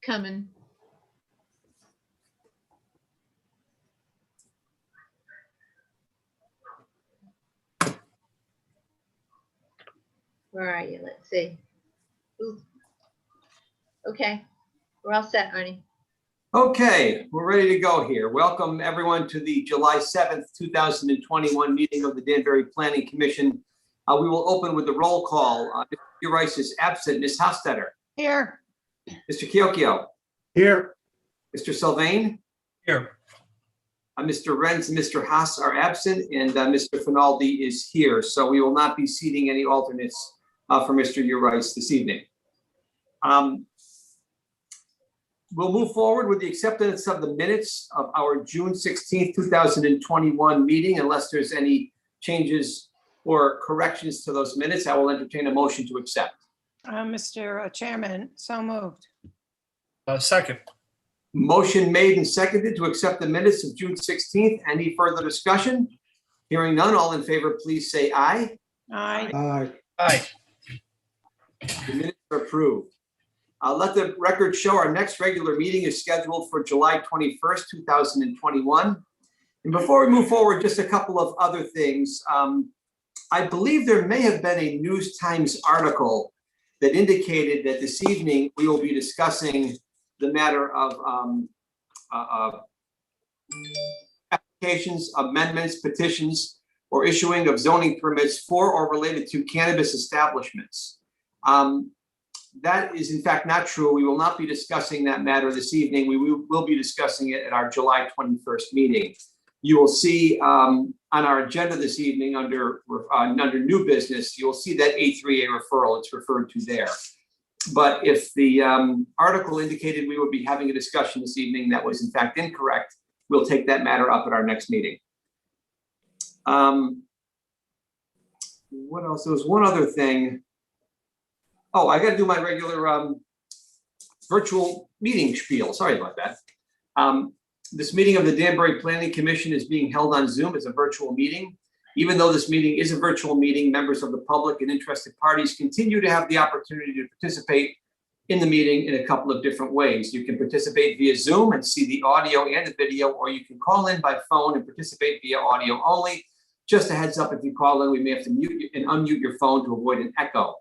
Coming. Where are you? Let's see. Ooh. Okay, we're all set, Arnie. Okay, we're ready to go here. Welcome everyone to the July 7th, 2021 meeting of the Danbury Planning Commission. We will open with the roll call. Mr. Rice is absent. Ms. Hofstetter. Here. Mr. Chiocchio. Here. Mr. Sylvain. Here. Mr. Renz and Mr. Haas are absent, and Mr. Finaldi is here. So we will not be seating any alternates for Mr. Rice this evening. We'll move forward with the acceptance of the minutes of our June 16th, 2021 meeting. Unless there's any changes or corrections to those minutes, I will entertain a motion to accept. Mr. Chairman, so moved. Second. Motion made and seconded to accept the minutes of June 16th. Any further discussion? Hearing none, all in favor, please say aye. Aye. Aye. Aye. The minutes are approved. Let the record show our next regular meeting is scheduled for July 21st, 2021. And before we move forward, just a couple of other things. I believe there may have been a News Times article that indicated that this evening we will be discussing the matter of applications, amendments, petitions, or issuing of zoning permits for or related to cannabis establishments. That is in fact not true. We will not be discussing that matter this evening. We will be discussing it at our July 21st meeting. You will see on our agenda this evening under new business, you will see that A3A referral. It's referred to there. But if the article indicated we would be having a discussion this evening that was in fact incorrect, we'll take that matter up at our next meeting. What else? There was one other thing. Oh, I got to do my regular virtual meeting spiel. Sorry about that. This meeting of the Danbury Planning Commission is being held on Zoom as a virtual meeting. Even though this meeting is a virtual meeting, members of the public and interested parties continue to have the opportunity to participate in the meeting in a couple of different ways. You can participate via Zoom and see the audio and the video, or you can call in by phone and participate via audio only. Just a heads up, if you call in, we may have to mute and unmute your phone to avoid an echo.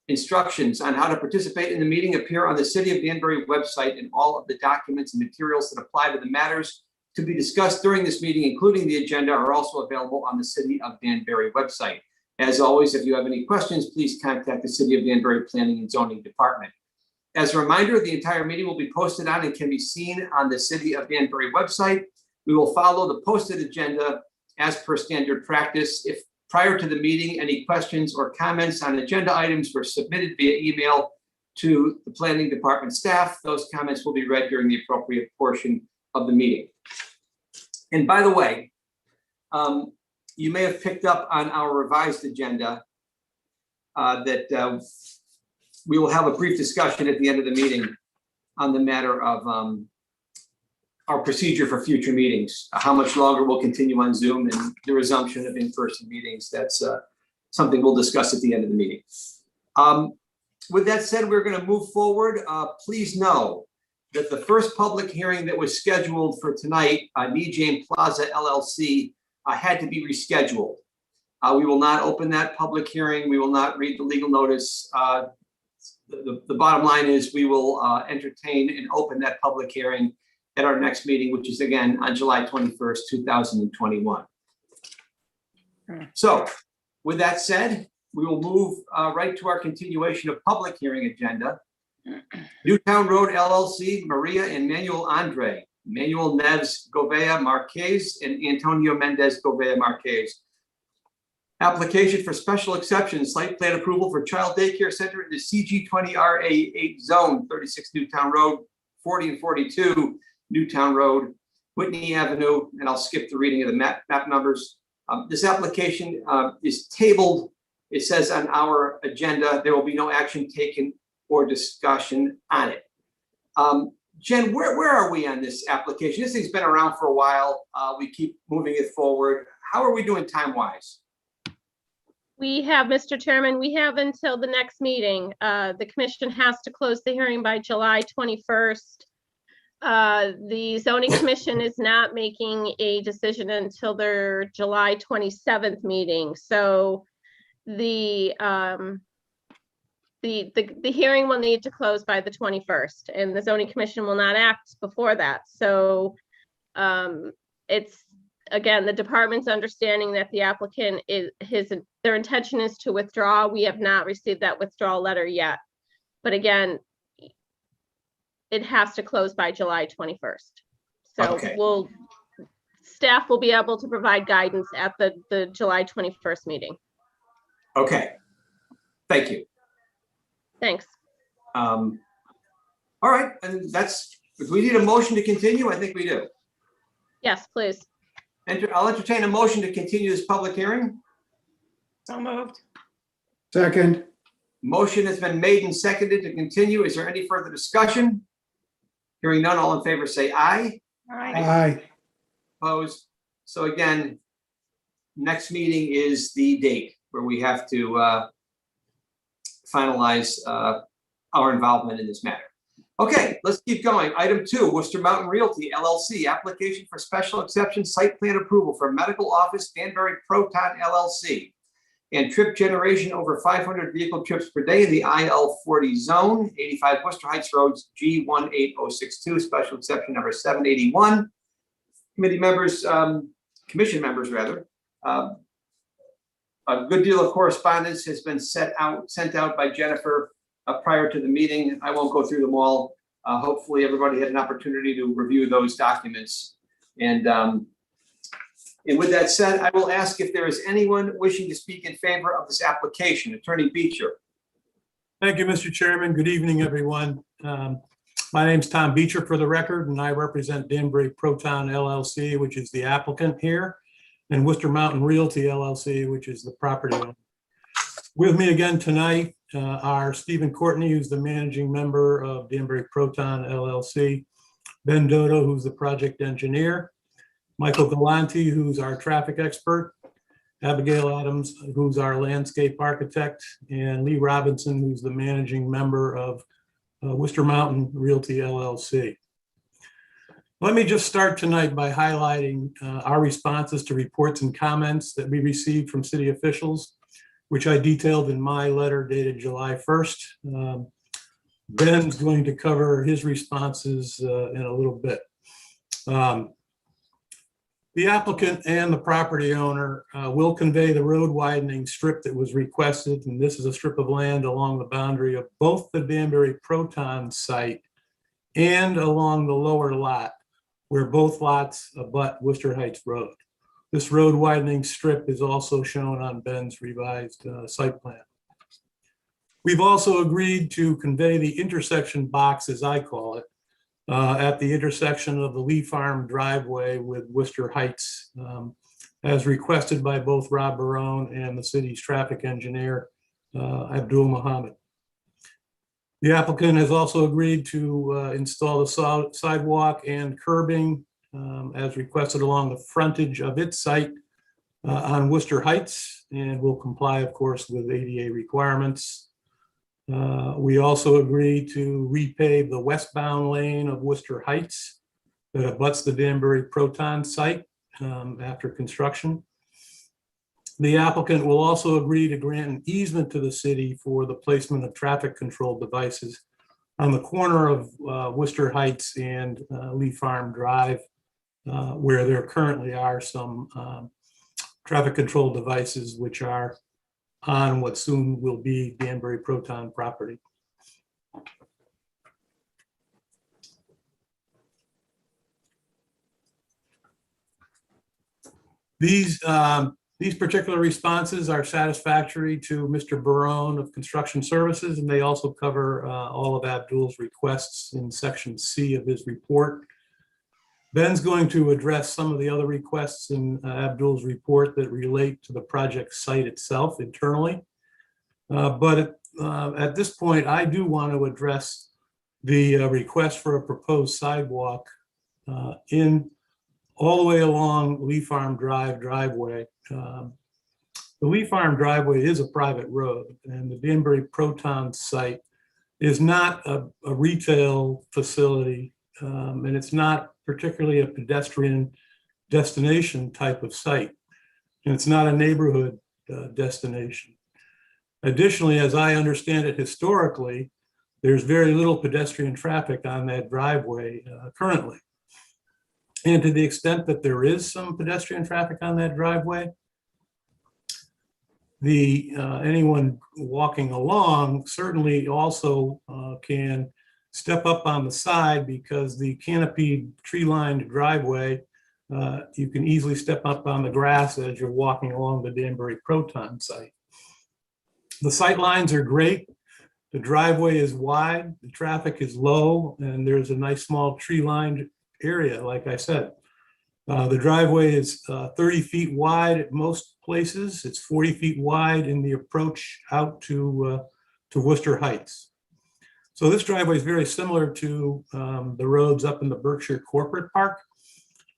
Instructions on how to participate in the meeting appear on the City of Danbury website, and all of the documents and materials that apply to the matters to be discussed during this meeting, including the agenda, are also available on the City of Danbury website. As always, if you have any questions, please contact the City of Danbury Planning and Zoning Department. As a reminder, the entire meeting will be posted on and can be seen on the City of Danbury website. We will follow the posted agenda as per standard practice. If prior to the meeting, any questions or comments on agenda items were submitted via email to the Planning Department staff, those comments will be read during the appropriate portion of the meeting. And by the way, you may have picked up on our revised agenda that we will have a brief discussion at the end of the meeting on the matter of our procedure for future meetings, how much longer we'll continue on Zoom, and the resumption of in-person meetings. That's something we'll discuss at the end of the meeting. With that said, we're going to move forward. Please know that the first public hearing that was scheduled for tonight, Jane Plaza LLC, had to be rescheduled. We will not open that public hearing. We will not read the legal notice. The bottom line is we will entertain and open that public hearing at our next meeting, which is again on July 21st, 2021. So with that said, we will move right to our continuation of public hearing agenda. Newtown Road LLC, Maria and Manuel Andre, Manuel Neves Govea Marquez and Antonio Mendez Govea Marquez. Application for special exception, site plan approval for child daycare center in the CG20RA8 zone, 36 Newtown Road, 40 and 42 Newtown Road, Whitney Avenue, and I'll skip the reading of the map numbers. This application is tabled. It says on our agenda, there will be no action taken or discussion on it. Jen, where are we on this application? This thing's been around for a while. We keep moving it forward. How are we doing time-wise? We have, Mr. Chairman, we have until the next meeting. The commission has to close the hearing by July 21st. The zoning commission is not making a decision until their July 27th meeting. So the hearing will need to close by the 21st, and the zoning commission will not act before that. So it's, again, the department's understanding that the applicant their intention is to withdraw. We have not received that withdrawal letter yet. But again, it has to close by July 21st. So Okay. staff will be able to provide guidance at the July 21st meeting. Okay. Thank you. Thanks. All right, and do we need a motion to continue? I think we do. Yes, please. I'll entertain a motion to continue this public hearing. So moved. Second. Motion has been made and seconded to continue. Is there any further discussion? Hearing none, all in favor say aye. All right. Aye. Opposed? So again, next meeting is the date where we have to finalize our involvement in this matter. Okay, let's keep going. Item 2, Worcester Mountain Realty LLC, application for special exception site plan approval for medical office Danbury Proton LLC and trip generation over 500 vehicle trips per day in the IL40 zone, 85 Worcester Heights Roads, G18062, special exception number 781. Commission members, a good deal of correspondence has been sent out by Jennifer prior to the meeting. I won't go through them all. Hopefully everybody had an opportunity to review those documents. And with that said, I will ask if there is anyone wishing to speak in favor of this application. Attorney Beecher. Thank you, Mr. Chairman. Good evening, everyone. My name's Tom Beecher for the record, and I represent Danbury Proton LLC, which is the applicant here, and Worcester Mountain Realty LLC, which is the property owner. With me again tonight are Stephen Courtney, who's the managing member of Danbury Proton LLC, Ben Dodo, who's the project engineer, Michael Galante, who's our traffic expert, Abigail Adams, who's our landscape architect, and Lee Robinson, who's the managing member of Worcester Mountain Realty LLC. Let me just start tonight by highlighting our responses to reports and comments that we received from city officials, which I detailed in my letter dated July 1st. Ben's going to cover his responses in a little bit. The applicant and the property owner will convey the road widening strip that was requested, and this is a strip of land along the boundary of both the Danbury Proton site and along the lower lot, where both lots abut Worcester Heights Road. This road widening strip is also shown on Ben's revised site plan. We've also agreed to convey the intersection box, as I call it, at the intersection of the Lee Farm driveway with Worcester Heights, as requested by both Rob Barone and the city's traffic engineer, Abdul Muhammad. The applicant has also agreed to install the sidewalk and curbing as requested along the frontage of its site on Worcester Heights, and will comply, of course, with ADA requirements. We also agreed to repave the westbound lane of Worcester Heights that abuts the Danbury Proton site after construction. The applicant will also agree to grant an easement to the city for the placement of traffic control devices on the corner of Worcester Heights and Lee Farm Drive, where there currently are some traffic control devices which are on what soon will be Danbury Proton property. These particular responses are satisfactory to Mr. Barone of Construction Services, and they also cover all of Abdul's requests in section C of his report. Ben's going to address some of the other requests in Abdul's report that relate to the project site itself internally. But at this point, I do want to address the request for a proposed sidewalk in all the way along Lee Farm driveway. The Lee Farm driveway is a private road, and the Danbury Proton site is not a retail facility, and it's not particularly a pedestrian destination type of site, and it's not a neighborhood destination. Additionally, as I understand it historically, there's very little pedestrian traffic on that driveway currently. And to the extent that there is some pedestrian traffic on that driveway, anyone walking along certainly also can step up on the side, because the canopied tree-lined driveway, you can easily step up on the grass as you're walking along the Danbury Proton site. The sight lines are great. The driveway is wide, the traffic is low, and there's a nice small tree-lined area, like I said. The driveway is 30 feet wide at most places. It's 40 feet wide in the approach out to Worcester Heights. So this driveway is very similar to the roads up in the Berkshire Corporate Park,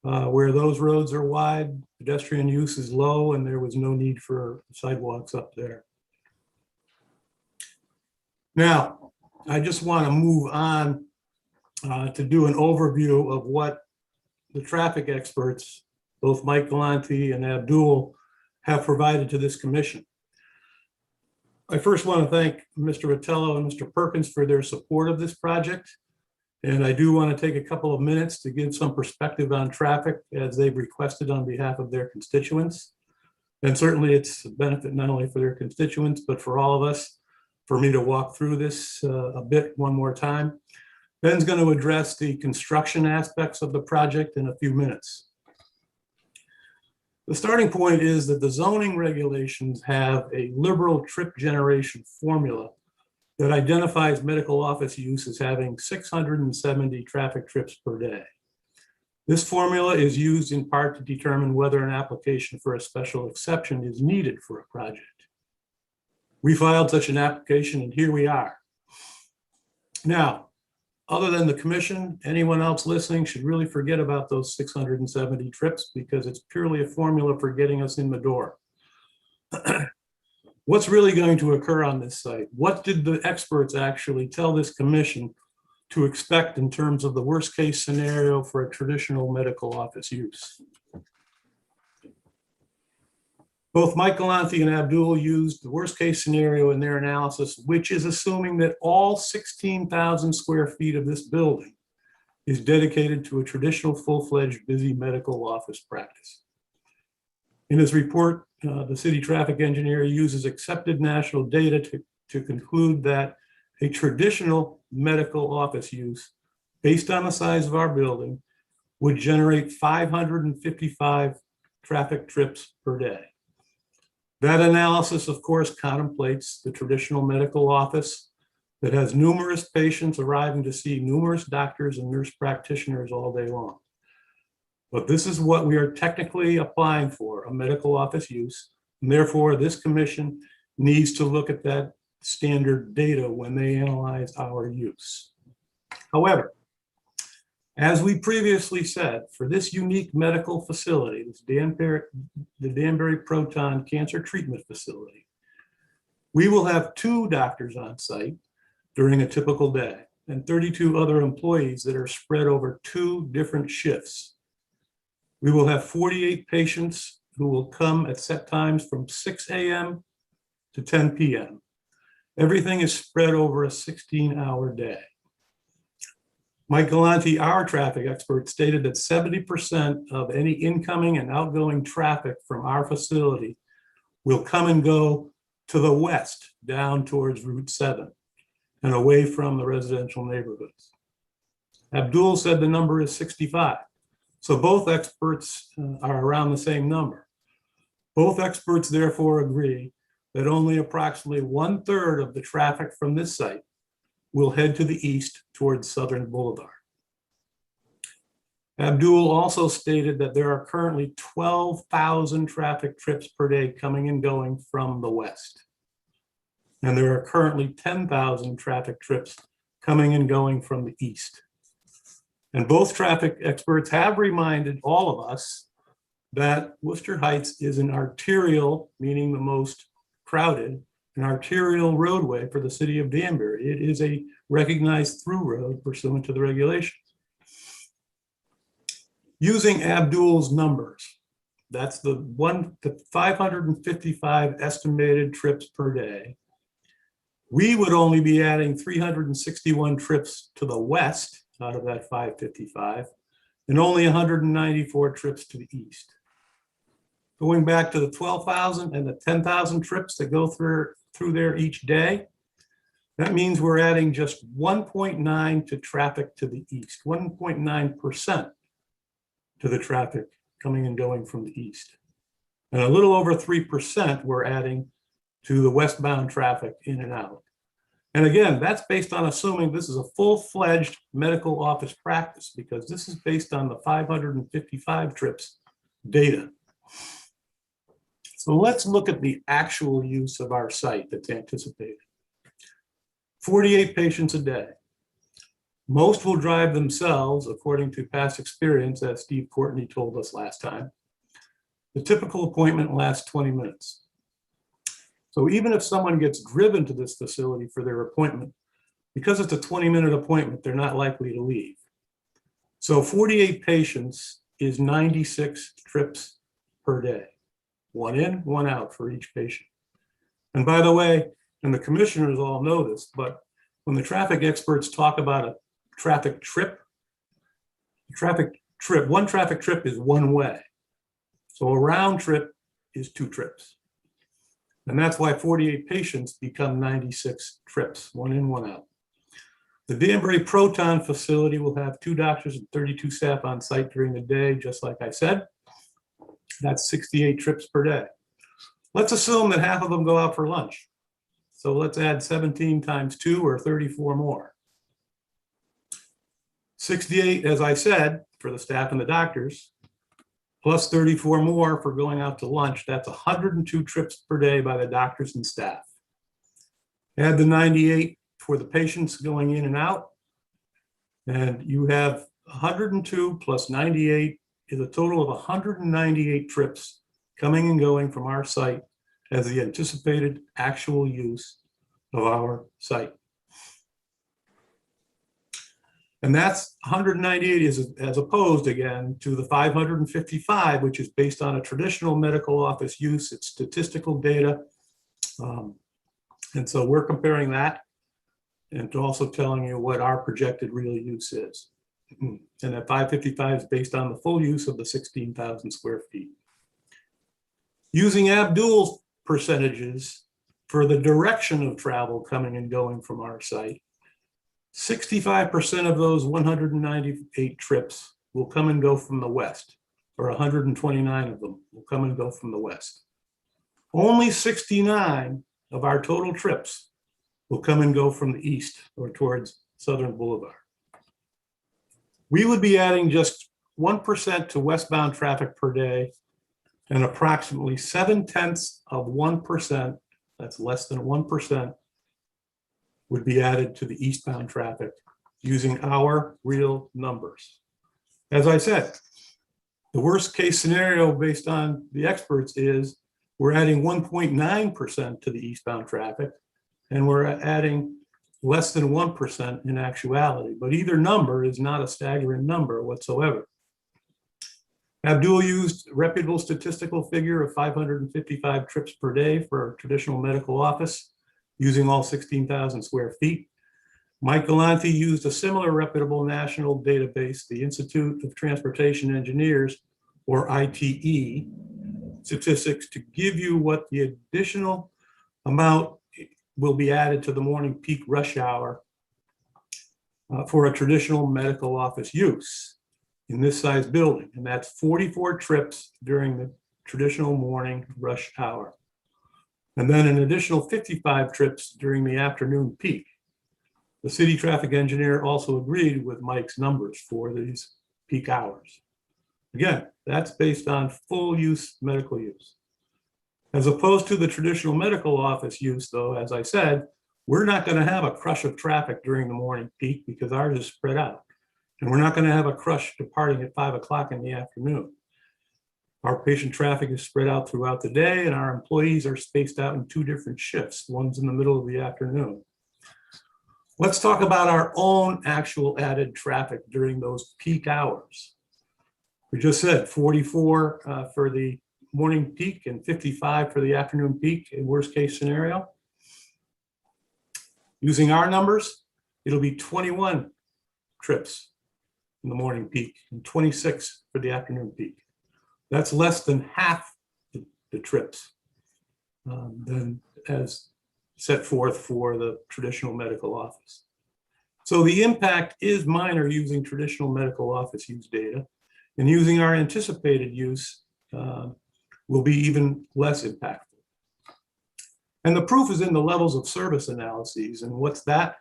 where those roads are wide, pedestrian use is low, and there was no need for sidewalks up there. Now, I just want to move on to do an overview of what the traffic experts, both Mike Galante and Abdul, have provided to this commission. I first want to thank Mr. Vitello and Mr. Perkins for their support of this project. And I do want to take a couple of minutes to give some perspective on traffic as they've requested on behalf of their constituents. And certainly it's a benefit not only for their constituents, but for all of us, for me to walk through this a bit one more time. Ben's going to address the construction aspects of the project in a few minutes. The starting point is that the zoning regulations have a liberal trip generation formula that identifies medical office use as having 670 traffic trips per day. This formula is used in part to determine whether an application for a special exception is needed for a project. We filed such an application, and here we are. Now, other than the commission, anyone else listening should really forget about those 670 trips, because it's purely a formula for getting us in the door. What's really going to occur on this site? What did the experts actually tell this commission to expect in terms of the worst case scenario for a traditional medical office use? Both Mike Galante and Abdul used the worst case scenario in their analysis, which is assuming that all 16,000 square feet of this building is dedicated to a traditional full-fledged busy medical office practice. In his report, the city traffic engineer uses accepted national data to conclude that a traditional medical office use, based on the size of our building, would generate 555 traffic trips per day. That analysis, of course, contemplates the traditional medical office that has numerous patients arriving to see numerous doctors and nurse practitioners all day long. But this is what we are technically applying for, a medical office use. And therefore, this commission needs to look at that standard data when they analyze our use. However, as we previously said, for this unique medical facility, the Danbury Proton Cancer Treatment Facility, we will have 2 doctors on site during a typical day and 32 other employees that are spread over 2 different shifts. We will have 48 patients who will come at set times from 6 a.m. to 10 p.m. Everything is spread over a 16-hour day. Mike Galante, our traffic expert, stated that 70% of any incoming and outgoing traffic from our facility will come and go to the west, down towards Route 7 and away from the residential neighborhoods. Abdul said the number is 65. So both experts are around the same number. Both experts therefore agree that only approximately 1/3 of the traffic from this site will head to the east towards Southern Boulevard. Abdul also stated that there are currently 12,000 traffic trips per day coming and going from the west. And there are currently 10,000 traffic trips coming and going from the east. And both traffic experts have reminded all of us that Worcester Heights is an arterial, meaning the most crowded, an arterial roadway for the city of Danbury. It is a recognized through road pursuant to the regulations. Using Abdul's numbers, that's the 555 estimated trips per day. We would only be adding 361 trips to the west out of that 555 and only 194 trips to the east. Going back to the 12,000 and the 10,000 trips that go through there each day, that means we're adding just 1.9 to traffic to the east, 1.9% to the traffic coming and going from the east. And a little over 3% we're adding to the westbound traffic in and out. And again, that's based on assuming this is a full-fledged medical office practice, because this is based on the 555 trips data. So let's look at the actual use of our site that's anticipated. 48 patients a day. Most will drive themselves, according to past experience, as Steve Courtney told us last time. The typical appointment lasts 20 minutes. So even if someone gets driven to this facility for their appointment, because it's a 20-minute appointment, they're not likely to leave. So 48 patients is 96 trips per day. One in, one out for each patient. And by the way, and the commissioners all know this, but when the traffic experts talk about a traffic trip, one traffic trip is one way. So a round trip is 2 trips. And that's why 48 patients become 96 trips, one in, one out. The Danbury Proton facility will have 2 doctors and 32 staff on site during the day, just like I said. That's 68 trips per day. Let's assume that half of them go out for lunch. So let's add 17 times 2 or 34 more. 68, as I said, for the staff and the doctors, plus 34 more for going out to lunch. That's 102 trips per day by the doctors and staff. Add the 98 for the patients going in and out, and you have 102 plus 98 is a total of 198 trips coming and going from our site as the anticipated actual use of our site. And that's 198 as opposed again to the 555, which is based on a traditional medical office use. It's statistical data. And so we're comparing that and also telling you what our projected real use is. And that 555 is based on the full use of the 16,000 square feet. Using Abdul's percentages for the direction of travel coming and going from our site, 65% of those 198 trips will come and go from the west, or 129 of them will come and go from the west. Only 69 of our total trips will come and go from the east or towards Southern Boulevard. We would be adding just 1% to westbound traffic per day, and approximately 0.7%, that's less than 1%, would be added to the eastbound traffic using our real numbers. As I said, the worst case scenario based on the experts is we're adding 1.9% to the eastbound traffic, and we're adding less than 1% in actuality, but either number is not a staggering number whatsoever. Abdul used a reputable statistical figure of 555 trips per day for a traditional medical office using all 16,000 square feet. Mike Galante used a similar reputable national database, the Institute of Transportation Engineers, or ITE, statistics to give you what the additional amount will be added to the morning peak rush hour for a traditional medical office use in this size building. And that's 44 trips during the traditional morning rush hour. And then an additional 55 trips during the afternoon peak. The city traffic engineer also agreed with Mike's numbers for these peak hours. Again, that's based on full use medical use. As opposed to the traditional medical office use, though, as I said, we're not going to have a crush of traffic during the morning peak because ours is spread out. And we're not going to have a crush departing at 5 o'clock in the afternoon. Our patient traffic is spread out throughout the day, and our employees are spaced out in 2 different shifts. One's in the middle of the afternoon. Let's talk about our own actual added traffic during those peak hours. We just said 44 for the morning peak and 55 for the afternoon peak in worst case scenario. Using our numbers, it'll be 21 trips in the morning peak and 26 for the afternoon peak. That's less than half the trips than as set forth for the traditional medical office. So the impact is minor using traditional medical office use data, and using our anticipated use will be even less impactful. And the proof is in the levels of service analyses. And what's that?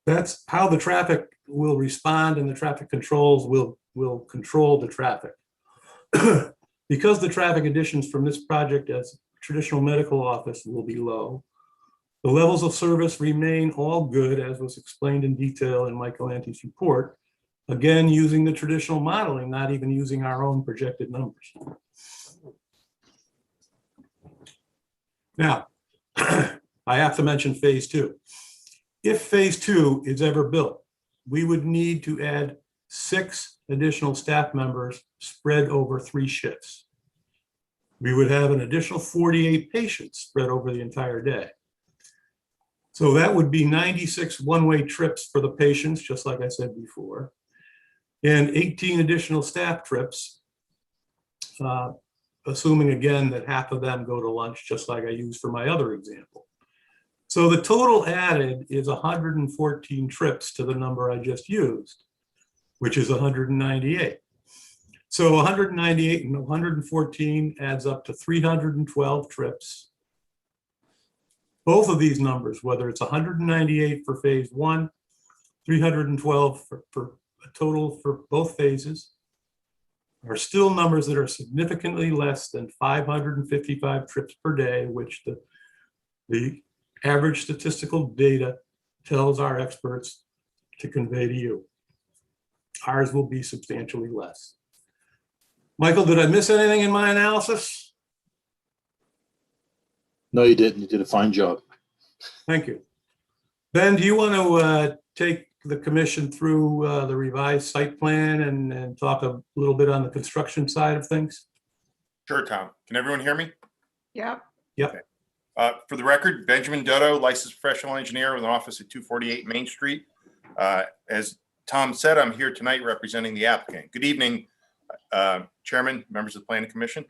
That's how the traffic will respond, and the traffic controls will control the traffic. Because the traffic additions from this project as traditional medical office will be low, the levels of service remain all good, as was explained in detail in Mike Galante's report, again, using the traditional modeling, not even using our own projected numbers. Now, I have to mention phase 2. If phase 2 is ever built, we would need to add 6 additional staff members spread over 3 shifts. We would have an additional 48 patients spread over the entire day. So that would be 96 one-way trips for the patients, just like I said before, and 18 additional staff trips, assuming again that half of them go to lunch, just like I used for my other example. So the total added is 114 trips to the number I just used, which is 198. So 198 and 114 adds up to 312 trips. Both of these numbers, whether it's 198 for phase 1, 312 for a total for both phases, are still numbers that are significantly less than 555 trips per day, which the average statistical data tells our experts to convey to you. Ours will be substantially less. Michael, did I miss anything in my analysis? No, you didn't. You did a fine job. Thank you. Ben, do you want to take the commission through the revised site plan and talk a little bit on the construction side of things? Sure, Tom. Can everyone hear me? Yep. Yep. For the record, Benjamin Dutto, licensed professional engineer with an office at 248 Main Street. As Tom said, I'm here tonight representing the applicant. Good evening, Chairman, members of the Planning Commission.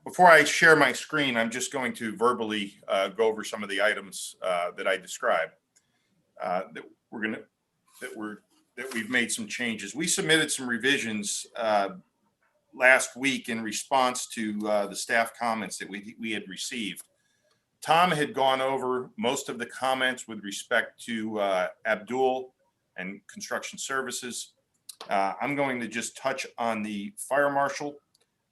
Before I share my screen, I'm just going to verbally go over some of the items that I described that we've made some changes. We submitted some revisions last week in response to the staff comments that we had received. Tom had gone over most of the comments with respect to Abdul and construction services. I'm going to just touch on the fire marshal.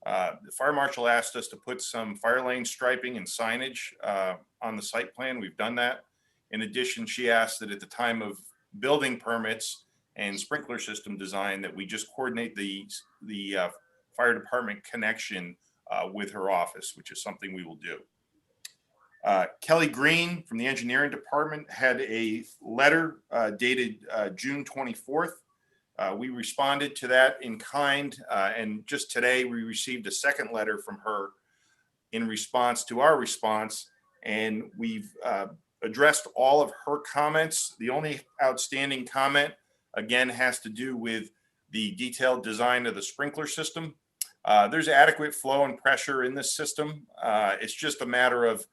The fire marshal asked us to put some fire lane striping and signage on the site plan. We've done that. In addition, she asked that at the time of building permits and sprinkler system design that we just coordinate the fire department connection with her office, which is something we will do. Kelly Green from the engineering department had a letter dated June 24th. We responded to that in kind, and just today we received a second letter from her in response to our response, and we've addressed all of her comments. The only outstanding comment, again, has to do with the detailed design of the sprinkler system. There's adequate flow and pressure in this system. It's just a matter of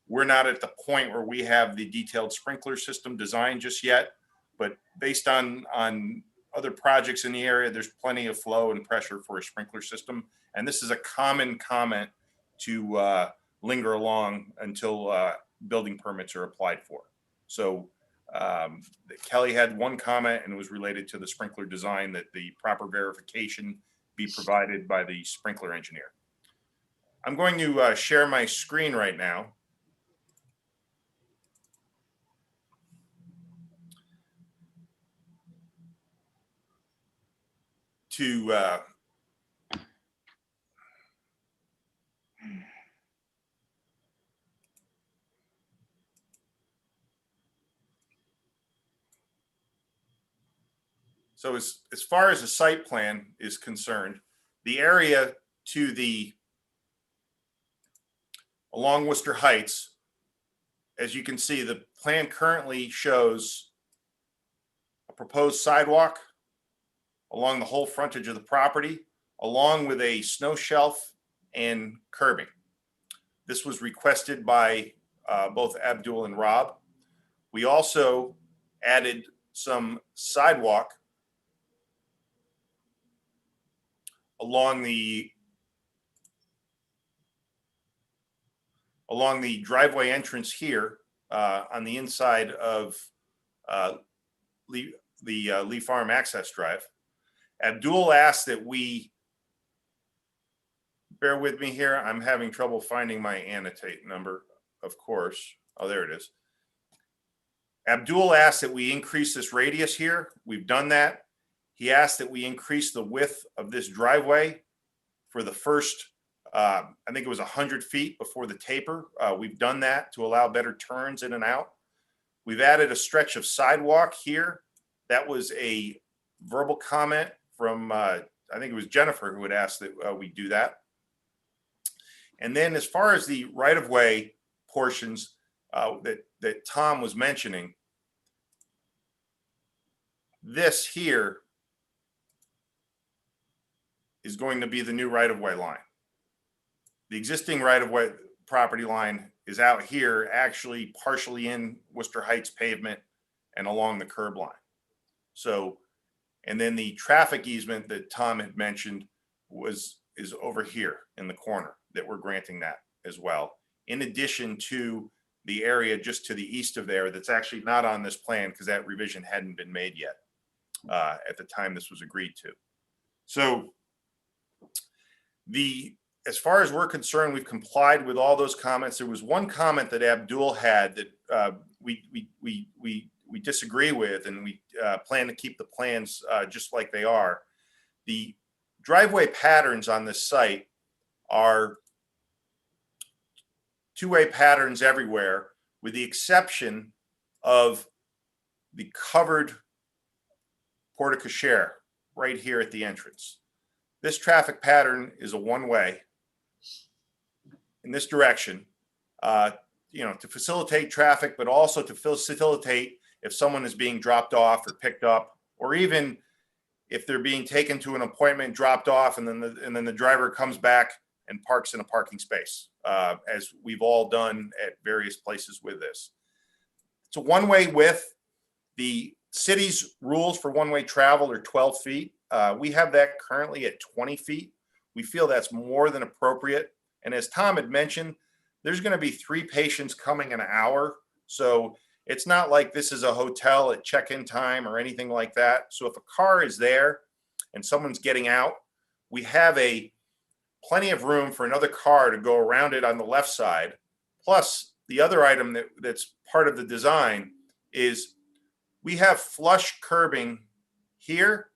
we're not at the point where we have the detailed sprinkler system design just yet, but based on other projects in the area, there's plenty of flow and pressure for a sprinkler system. And this is a common comment to linger along until building permits are applied for. So Kelly had one comment, and it was related to the sprinkler design, that the proper verification be provided by the sprinkler engineer. I'm going to share my screen right now. To So as far as the site plan is concerned, the area to the along Worcester Heights, as you can see, the plan currently shows a proposed sidewalk along the whole frontage of the property, along with a snow shelf and curbing. This was requested by both Abdul and Rob. We also added some sidewalk along the driveway entrance here on the inside of the Lee Farm access drive. Abdul asked that we, bear with me here, I'm having trouble finding my annotate number, of course. Oh, there it is. Abdul asked that we increase this radius here. We've done that. He asked that we increase the width of this driveway for the first, I think it was 100 feet before the taper. We've done that to allow better turns in and out. We've added a stretch of sidewalk here. That was a verbal comment from, I think it was Jennifer who had asked that we do that. And then as far as the right-of-way portions that Tom was mentioning, this here is going to be the new right-of-way line. The existing right-of-way property line is out here, actually partially in Worcester Heights pavement and along the curb line. So, and then the traffic easement that Tom had mentioned is over here in the corner that we're granting that as well. In addition to the area just to the east of there that's actually not on this plan because that revision hadn't been made yet at the time this was agreed to. So as far as we're concerned, we've complied with all those comments. There was one comment that Abdul had that we disagree with, and we plan to keep the plans just like they are. The driveway patterns on this site are two-way patterns everywhere, with the exception of the covered porte cochere right here at the entrance. This traffic pattern is a one-way in this direction, to facilitate traffic, but also to facilitate if someone is being dropped off or picked up, or even if they're being taken to an appointment, dropped off, and then the driver comes back and parks in a parking space, as we've all done at various places with this. It's a one-way width. The city's rules for one-way travel are 12 feet. We have that currently at 20 feet. We feel that's more than appropriate. And as Tom had mentioned, there's going to be 3 patients coming an hour. So it's not like this is a hotel at check-in time or anything like that. So if a car is there and someone's getting out, we have plenty of room for another car to go around it on the left side. Plus, the other item that's part of the design is we have flush curbing here.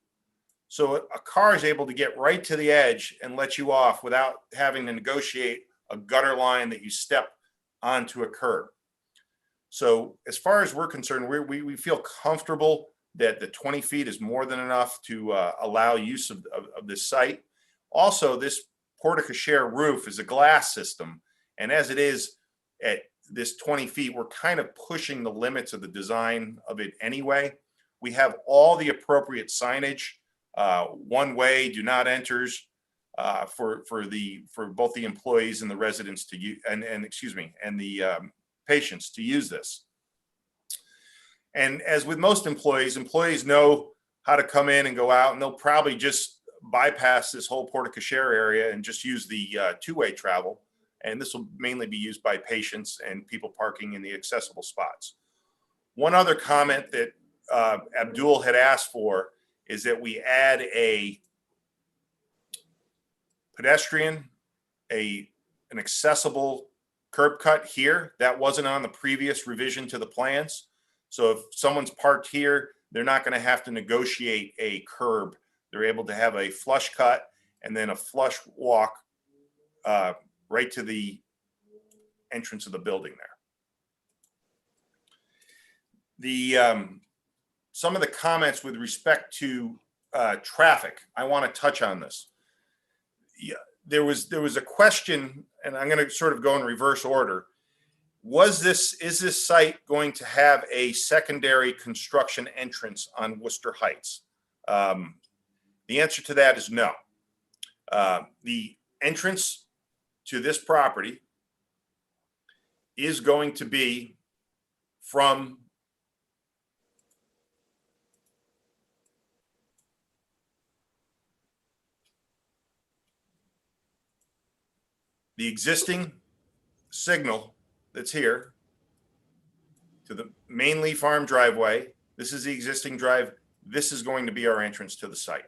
So a car is able to get right to the edge and let you off without having to negotiate a gutter line that you step onto a curb. So as far as we're concerned, we feel comfortable that the 20 feet is more than enough to allow use of this site. Also, this porte cochere roof is a glass system. And as it is at this 20 feet, we're kind of pushing the limits of the design of it anyway. We have all the appropriate signage, one way, do not enters, for both the employees and the residents to use, and the patients to use this. And as with most employees know how to come in and go out, and they'll probably just bypass this whole porte cochere area and just use the two-way travel. And this will mainly be used by patients and people parking in the accessible spots. One other comment that Abdul had asked for is that we add a pedestrian, an accessible curb cut here. That wasn't on the previous revision to the plans. So if someone's parked here, they're not going to have to negotiate a curb. They're able to have a flush cut and then a flush walk right to the entrance of the building there. The some of the comments with respect to traffic. I want to touch on this. Yeah, there was a question, and I'm going to sort of go in reverse order. Is this site going to have a secondary construction entrance on Worcester Heights? The answer to that is no. The entrance to this property is going to be from the existing signal that's here to the main Lee Farm driveway. This is the existing drive. This is going to be our entrance to the site.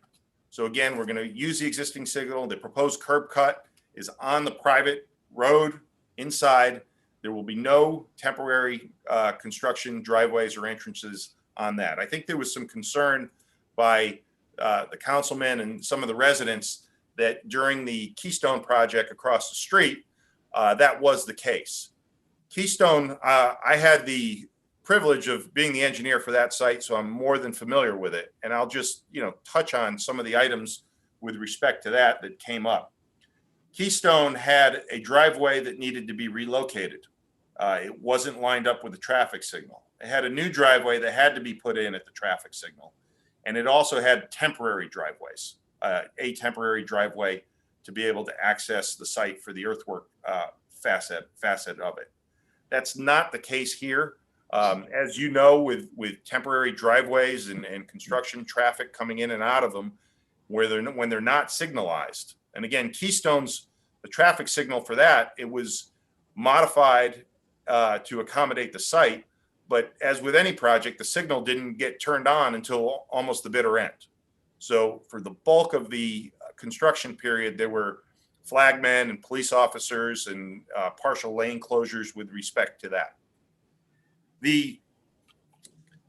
So again, we're going to use the existing signal. The proposed curb cut is on the private road inside. There will be no temporary construction driveways or entrances on that. I think there was some concern by the councilmen and some of the residents that during the Keystone project across the street, that was the case. Keystone, I had the privilege of being the engineer for that site, so I'm more than familiar with it. And I'll just, touch on some of the items with respect to that came up. Keystone had a driveway that needed to be relocated. It wasn't lined up with the traffic signal. It had a new driveway that had to be put in at the traffic signal. And it also had temporary driveways, a temporary driveway to be able to access the site for the earthwork facet of it. That's not the case here. As you know, with temporary driveways and construction traffic coming in and out of them, when they're not signalized. And again, Keystone's, the traffic signal for that, it was modified to accommodate the site. But as with any project, the signal didn't get turned on until almost the bitter end. So for the bulk of the construction period, there were flagmen and police officers and partial lane closures with respect to that.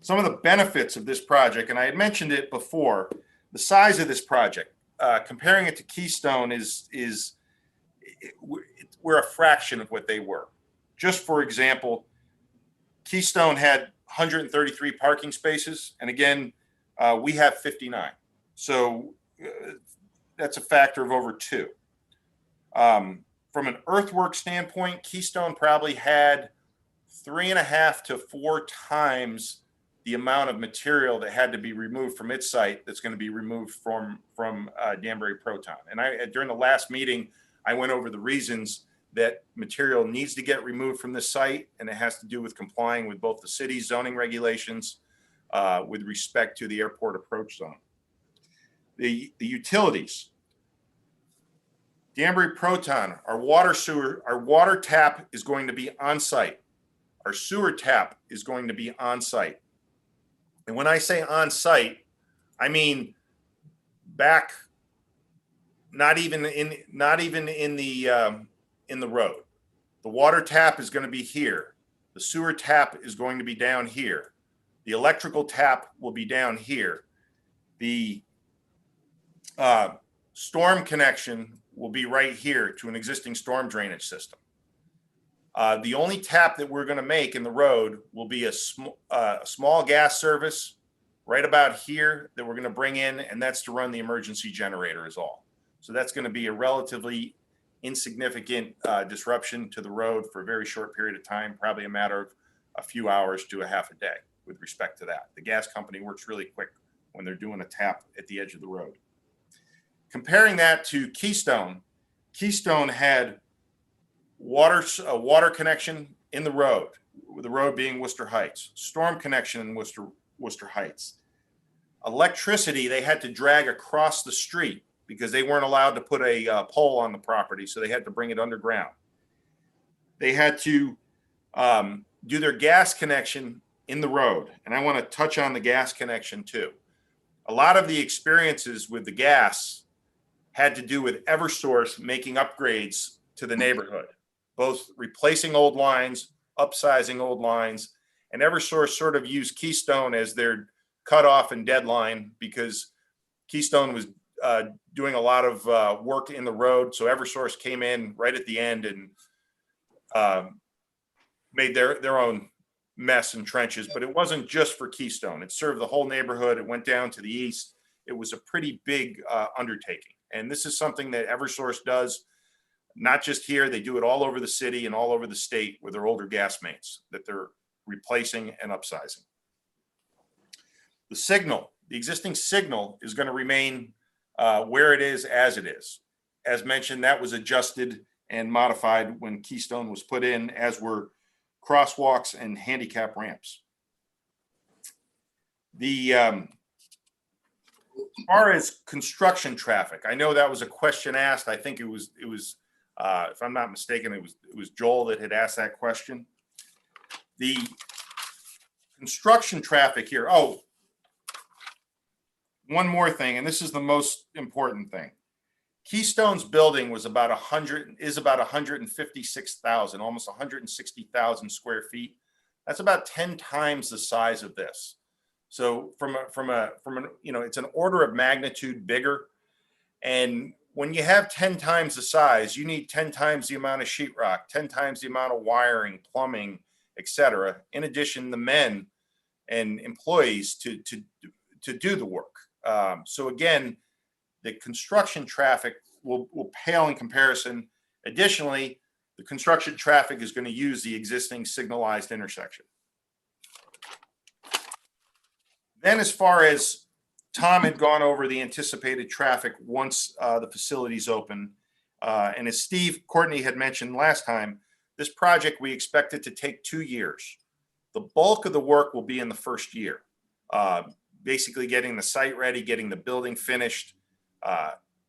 Some of the benefits of this project, and I had mentioned it before, the size of this project, comparing it to Keystone we're a fraction of what they were. Just for example, Keystone had 133 parking spaces, and again, we have 59. So that's a factor of over 2. From an earthwork standpoint, Keystone probably had 3.5 to 4 times the amount of material that had to be removed from its site that's going to be removed from Danbury Proton. And during the last meeting, I went over the reasons that material needs to get removed from the site, and it has to do with complying with both the city's zoning regulations with respect to the airport approach zone. The utilities. Danbury Proton, our water tap is going to be on site. Our sewer tap is going to be on site. And when I say on site, I mean back, not even in the road. The water tap is going to be here. The sewer tap is going to be down here. The electrical tap will be down here. The storm connection will be right here to an existing storm drainage system. The only tap that we're going to make in the road will be a small gas service right about here that we're going to bring in, and that's to run the emergency generator is all. So that's going to be a relatively insignificant disruption to the road for a very short period of time, probably a matter of a few hours to a half a day with respect to that. The gas company works really quick when they're doing a tap at the edge of the road. Comparing that to Keystone, Keystone had a water connection in the road, with the road being Worcester Heights, storm connection in Worcester Heights. Electricity, they had to drag across the street because they weren't allowed to put a pole on the property, so they had to bring it underground. They had to do their gas connection in the road, and I want to touch on the gas connection too. A lot of the experiences with the gas had to do with Eversource making upgrades to the neighborhood, both replacing old lines, upsizing old lines, and Eversource sort of used Keystone as their cutoff and deadline because Keystone was doing a lot of work in the road. So Eversource came in right at the end and made their own mess and trenches, but it wasn't just for Keystone. It served the whole neighborhood. It went down to the east. It was a pretty big undertaking. And this is something that Eversource does, not just here. They do it all over the city and all over the state with their older gas mains that they're replacing and upsizing. The signal, the existing signal is going to remain where it is as it is. As mentioned, that was adjusted and modified when Keystone was put in, as were crosswalks and handicap ramps. As far as construction traffic, I know that was a question asked. I think it was if I'm not mistaken, it was Joel that had asked that question. The construction traffic here. Oh, one more thing, and this is the most important thing. Keystone's building was about 156,000, almost 160,000 square feet. That's about 10 times the size of this. So from an it's an order of magnitude bigger. And when you have 10 times the size, you need 10 times the amount of sheetrock, 10 times the amount of wiring, plumbing, etc. In addition, the men and employees to do the work. So again, the construction traffic will pale in comparison. Additionally, the construction traffic is going to use the existing signalized intersection. Then, as far as Tom had gone over the anticipated traffic once the facility's open, and as Steve Courtney had mentioned last time, this project, we expect it to take 2 years. The bulk of the work will be in the first year, basically getting the site ready, getting the building finished,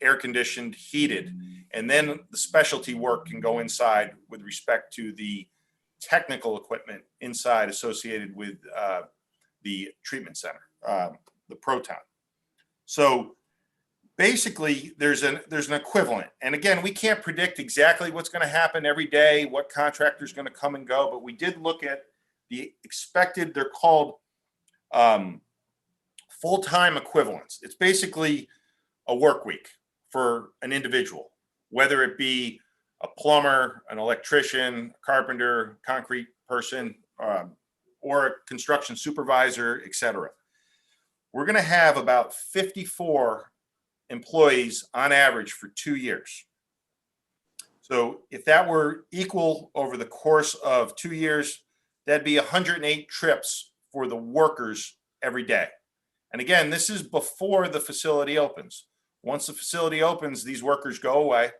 air conditioned, heated, and then the specialty work can go inside with respect to the technical equipment inside associated with the treatment center, the Proton. So basically there's an equivalent. And again, we can't predict exactly what's going to happen every day, what contractor is going to come and go, but we did look at the expected, they're called full-time equivalents. It's basically a work week for an individual, whether it be a plumber, an electrician, a carpenter, concrete person, or a construction supervisor, etc. We're going to have about 54 employees on average for 2 years. So if that were equal over the course of 2 years, that'd be 108 trips for the workers every day. And again, this is before the facility opens. Once the facility opens, these workers go away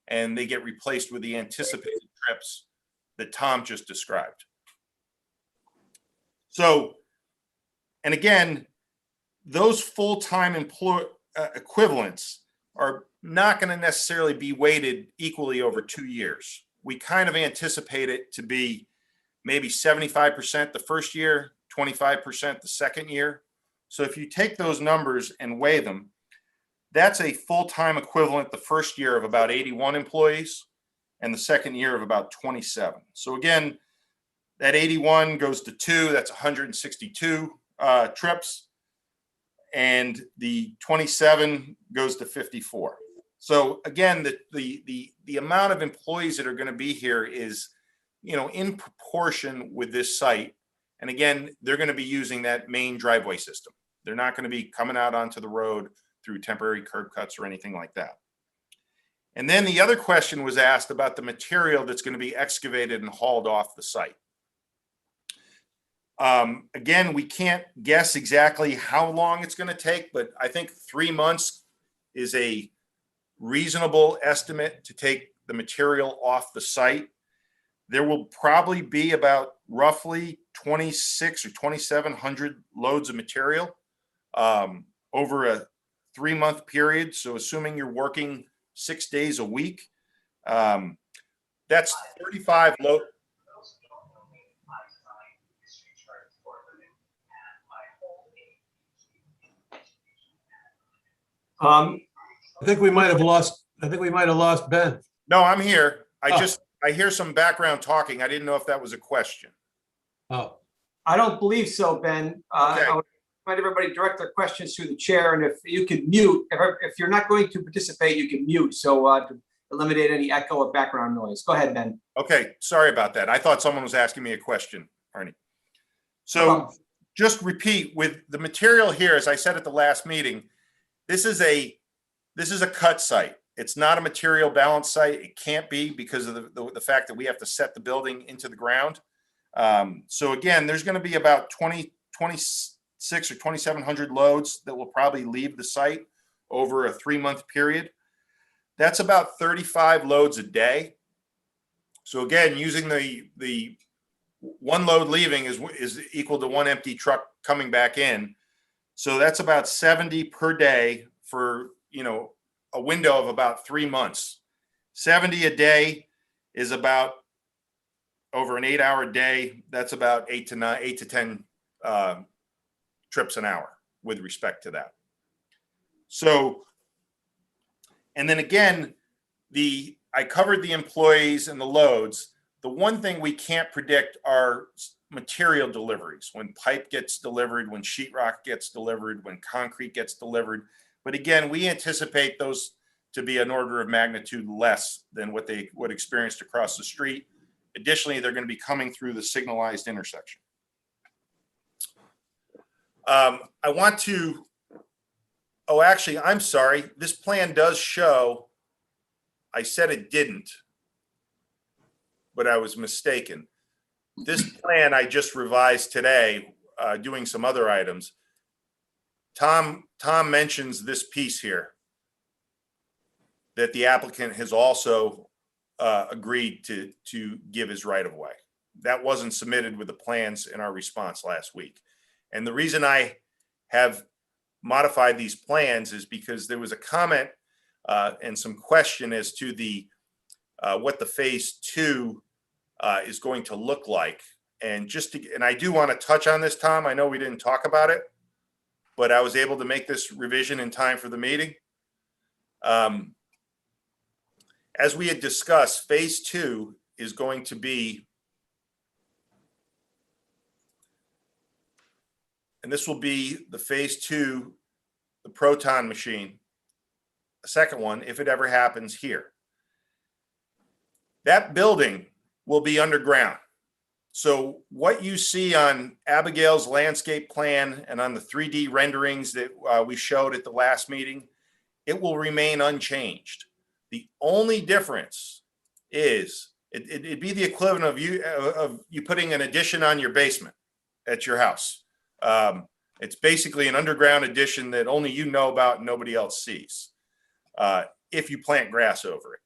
and they get replaced with the anticipated trips that Tom just described. So, and again, those full-time equivalents are not going to necessarily be weighted equally over 2 years. We kind of anticipate it to be maybe 75% the first year, 25% the second year. So if you take those numbers and weigh them, that's a full-time equivalent the first year of about 81 employees and the second year of about 27. So again, that 81 goes to 2, that's 162 trips. And the 27 goes to 54. So again, the amount of employees that are going to be here is, in proportion with this site. And again, they're going to be using that main driveway system. They're not going to be coming out onto the road through temporary curb cuts or anything like that. And then the other question was asked about the material that's going to be excavated and hauled off the site. Again, we can't guess exactly how long it's going to take, but I think 3 months is a reasonable estimate to take the material off the site. There will probably be about roughly 26 or 2,700 loads of material over a 3-month period. So assuming you're working 6 days a week, that's 35 loads. I think we might have lost Ben. No, I'm here. I hear some background talking. I didn't know if that was a question. Oh, I don't believe so, Ben. Okay. I would invite everybody direct their questions through the chair, and if you can mute, if you're not going to participate, you can mute, so to eliminate any echo or background noise. Go ahead, Ben. Okay, sorry about that. I thought someone was asking me a question, Arnie. So just repeat with the material here, as I said at the last meeting, this is a cut site. It's not a material balance site. It can't be because of the fact that we have to set the building into the ground. So again, there's going to be about 26 or 2,700 loads that will probably leave the site over a 3-month period. That's about 35 loads a day. So again, using the one load leaving is equal to one empty truck coming back in. So that's about 70 per day for, a window of about 3 months. 70 a day is about, over an 8-hour day, that's about 8 to 10 trips an hour with respect to that. So, and then again, I covered the employees and the loads. The one thing we can't predict are material deliveries, when pipe gets delivered, when sheetrock gets delivered, when concrete gets delivered. But again, we anticipate those to be an order of magnitude less than what they would experienced across the street. Additionally, they're going to be coming through the signalized intersection. I want to, actually, I'm sorry. This plan does show, I said it didn't, but I was mistaken. This plan I just revised today, doing some other items. Tom mentions this piece here that the applicant has also agreed to give his right of way. That wasn't submitted with the plans in our response last week. And the reason I have modified these plans is because there was a comment and some question as to what the phase 2 is going to look like. And and I do want to touch on this, Tom. I know we didn't talk about it, but I was able to make this revision in time for the meeting. As we had discussed, phase 2 is going to be, and this will be the phase 2, the proton machine, the second one, if it ever happens here. That building will be underground. So what you see on Abigail's landscape plan and on the 3D renderings that we showed at the last meeting, it will remain unchanged. The only difference is it'd be the equivalent of you putting an addition on your basement at your house. It's basically an underground addition that only you know about and nobody else sees, if you plant grass over it.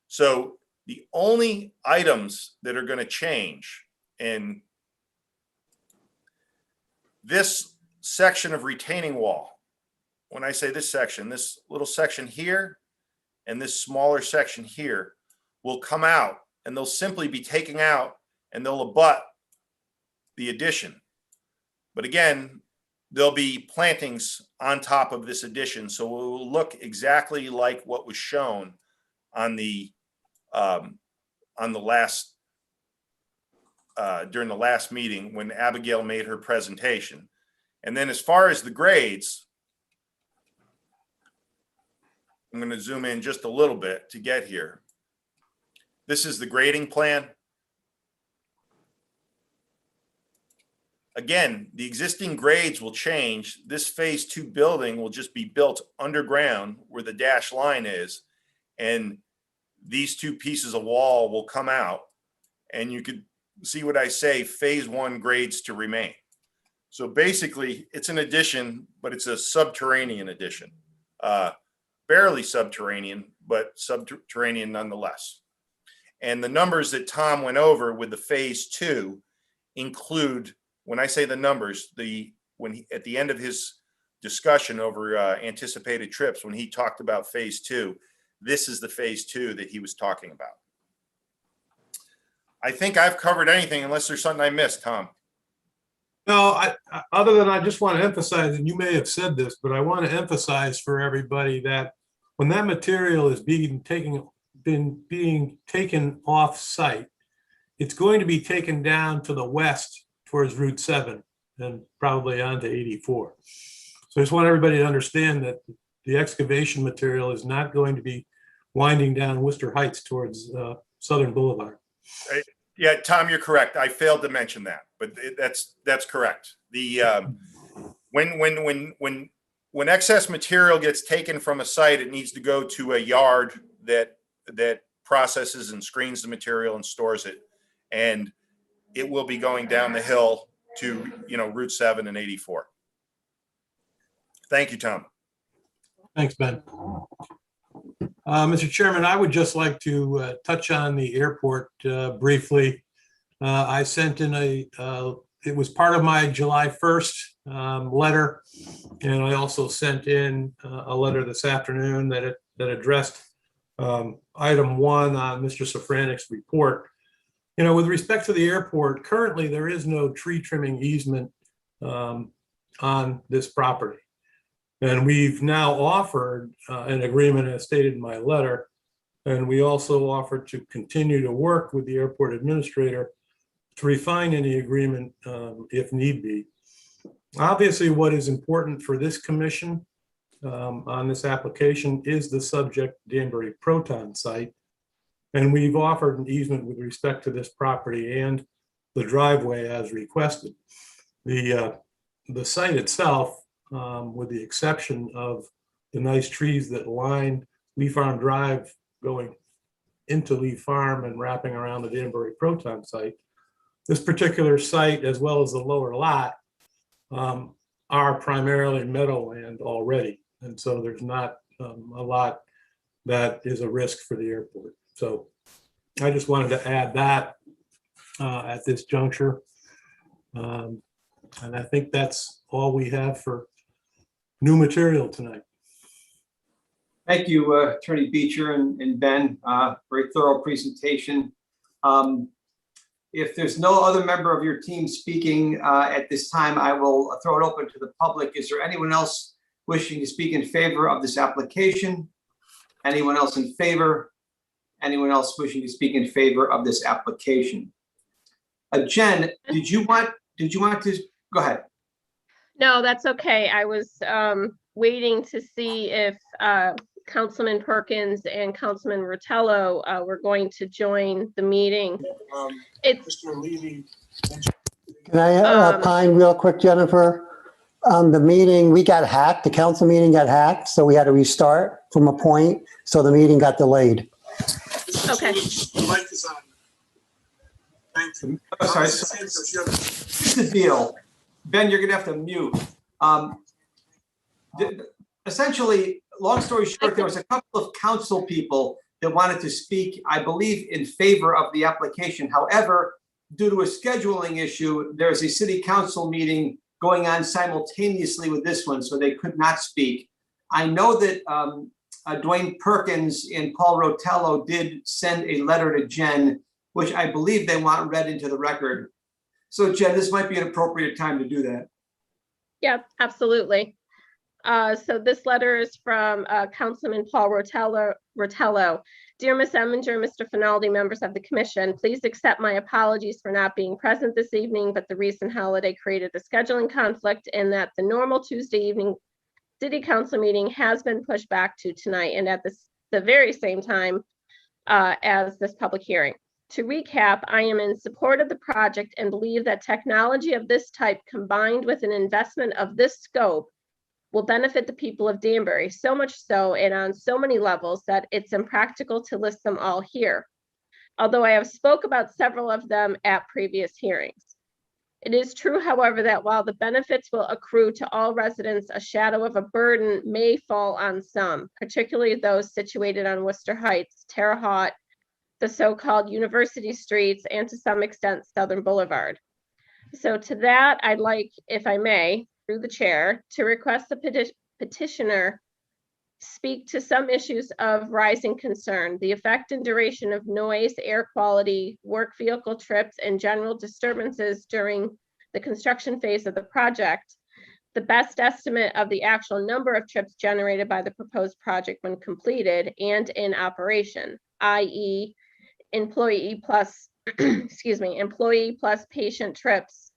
So the only items that are going to change in this section of retaining wall, when I say this section, this little section here and this smaller section here will come out, and they'll simply be taken out and they'll abut the addition. But again, there'll be plantings on top of this addition, so it will look exactly like what was shown on the last during the last meeting when Abigail made her presentation. And then as far as the grades, I'm going to zoom in just a little bit to get here. This is the grading plan. Again, the existing grades will change. This phase 2 building will just be built underground where the dashed line is. And these two pieces of wall will come out, and you could see what I say, phase 1 grades to remain. So basically it's an addition, but it's a subterranean addition. Barely subterranean, but subterranean nonetheless. And the numbers that Tom went over with the phase 2 include, when I say the numbers, at the end of his discussion over anticipated trips, when he talked about phase 2, this is the phase 2 that he was talking about. I think I've covered anything unless there's something I missed, Tom. No, other than I just want to emphasize, and you may have said this, but I want to emphasize for everybody that when that material is being taken off site, it's going to be taken down to the west towards Route 7 and probably onto 84. So I just want everybody to understand that the excavation material is not going to be winding down Worcester Heights towards Southern Boulevard. Yeah, Tom, you're correct. I failed to mention that, but that's correct. The when excess material gets taken from a site, it needs to go to a yard that processes and screens the material and stores it, and it will be going down the hill to Route 7 and 84. Thank you, Tom. Thanks, Ben. Mr. Chairman, I would just like to touch on the airport briefly. I sent in it was part of my July 1st letter, and I also sent in a letter this afternoon that addressed item 1 on Mr. Safranik's report. With respect to the airport, currently there is no tree trimming easement on this property. And we've now offered an agreement as stated in my letter. And we also offered to continue to work with the airport administrator to refine any agreement if need be. Obviously, what is important for this commission on this application is the subject Danbury Proton site. And we've offered an easement with respect to this property and the driveway as requested. The site itself, with the exception of the nice trees that line Lee Farm Drive going into Lee Farm and wrapping around the Danbury Proton site, this particular site, as well as the lower lot, are primarily meadowland already. And so there's not a lot that is a risk for the airport. So I just wanted to add that at this juncture. And I think that's all we have for new material tonight. Thank you, Attorney Beecher and Ben. Very thorough presentation. If there's no other member of your team speaking at this time, I will throw it open to the public. Is there anyone else wishing to speak in favor of this application? Anyone else in favor? Anyone else wishing to speak in favor of this application? Jen, did you want to go ahead? No, that's okay. I was waiting to see if Councilman Perkins and Councilman Rotello were going to join the meeting. Can I opine real quick, Jennifer? The meeting, we got hacked, the council meeting got hacked, so we had to restart from a point, so the meeting got delayed. Okay. The mic is on. Thank you. Oh, sorry. Here's the deal. Ben, you're gonna have to mute. Essentially, long story short, there was a couple of council people that wanted to speak, I believe, in favor of the application. However, due to a scheduling issue, there's a city council meeting going on simultaneously with this one, so they could not speak. I know that Dwayne Perkins and Paul Rotello did send a letter to Jen, which I believe they want read into the record. So Jen, this might be an appropriate time to do that. Yeah, absolutely. So this letter is from Councilman Paul Rotello. Dear Ms. Eminger, Mr. Finaldi, members of the commission, please accept my apologies for not being present this evening, but the recent holiday created a scheduling conflict and that the normal Tuesday evening city council meeting has been pushed back to tonight and at the very same time as this public hearing. To recap, I am in support of the project and believe that technology of this type combined with an investment of this scope will benefit the people of Danbury, so much so and on so many levels that it's impractical to list them all here, although I have spoke about several of them at previous hearings. It is true, however, that while the benefits will accrue to all residents, a shadow of a burden may fall on some, particularly those situated on Worcester Heights, Terre Haute, the so-called university streets, and to some extent, Southern Boulevard. So to that, I'd like, if I may, through the chair, to request the petitioner speak to some issues of rising concern, the effect and duration of noise, air quality, work vehicle trips, and general disturbances during the construction phase of the project, the best estimate of the actual number of trips generated by the proposed project when completed and in operation, i.e. employee plus, employee plus patient trips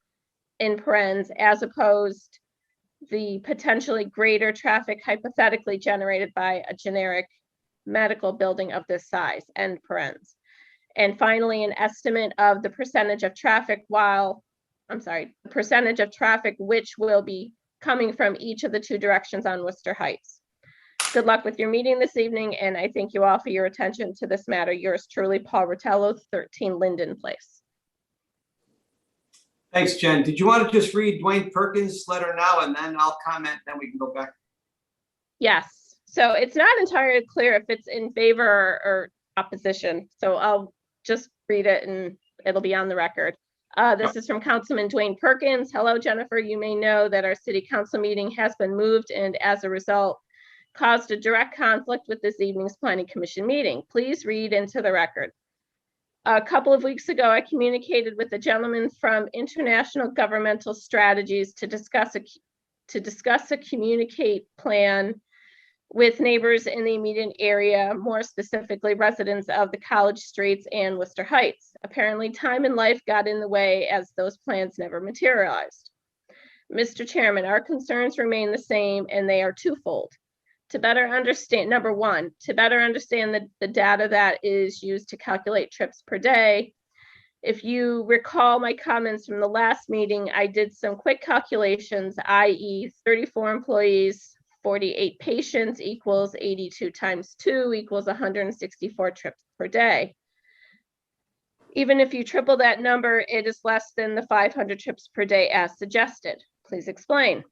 in parens, as opposed the potentially greater traffic hypothetically generated by a generic medical building of this size, end parens. And finally, an estimate of the percentage of traffic percentage of traffic which will be coming from each of the two directions on Worcester Heights. Good luck with your meeting this evening, and I thank you all for your attention to this matter. Yours truly, Paul Rotello, 13 Linden Place. Thanks, Jen. Did you want to just read Dwayne Perkins' letter now and then I'll comment, then we can go back? Yes, so it's not entirely clear if it's in favor or opposition. So I'll just read it and it'll be on the record. This is from Councilman Dwayne Perkins. Hello, Jennifer. You may know that our city council meeting has been moved and as a result caused a direct conflict with this evening's planning commission meeting. Please read into the record. A couple of weeks ago, I communicated with a gentleman from International Governmental Strategies to discuss a communicate plan with neighbors in the immediate area, more specifically residents of the College Streets and Worcester Heights. Apparently, time and life got in the way as those plans never materialized. Mr. Chairman, our concerns remain the same and they are twofold. To better understand, number one, to better understand the data that is used to calculate trips per day. If you recall my comments from the last meeting, I did some quick calculations, i.e. 34 employees, 48 patients equals 82 times 2 equals 164 trips per day. Even if you triple that number, it is less than the 500 trips per day as suggested. Please explain.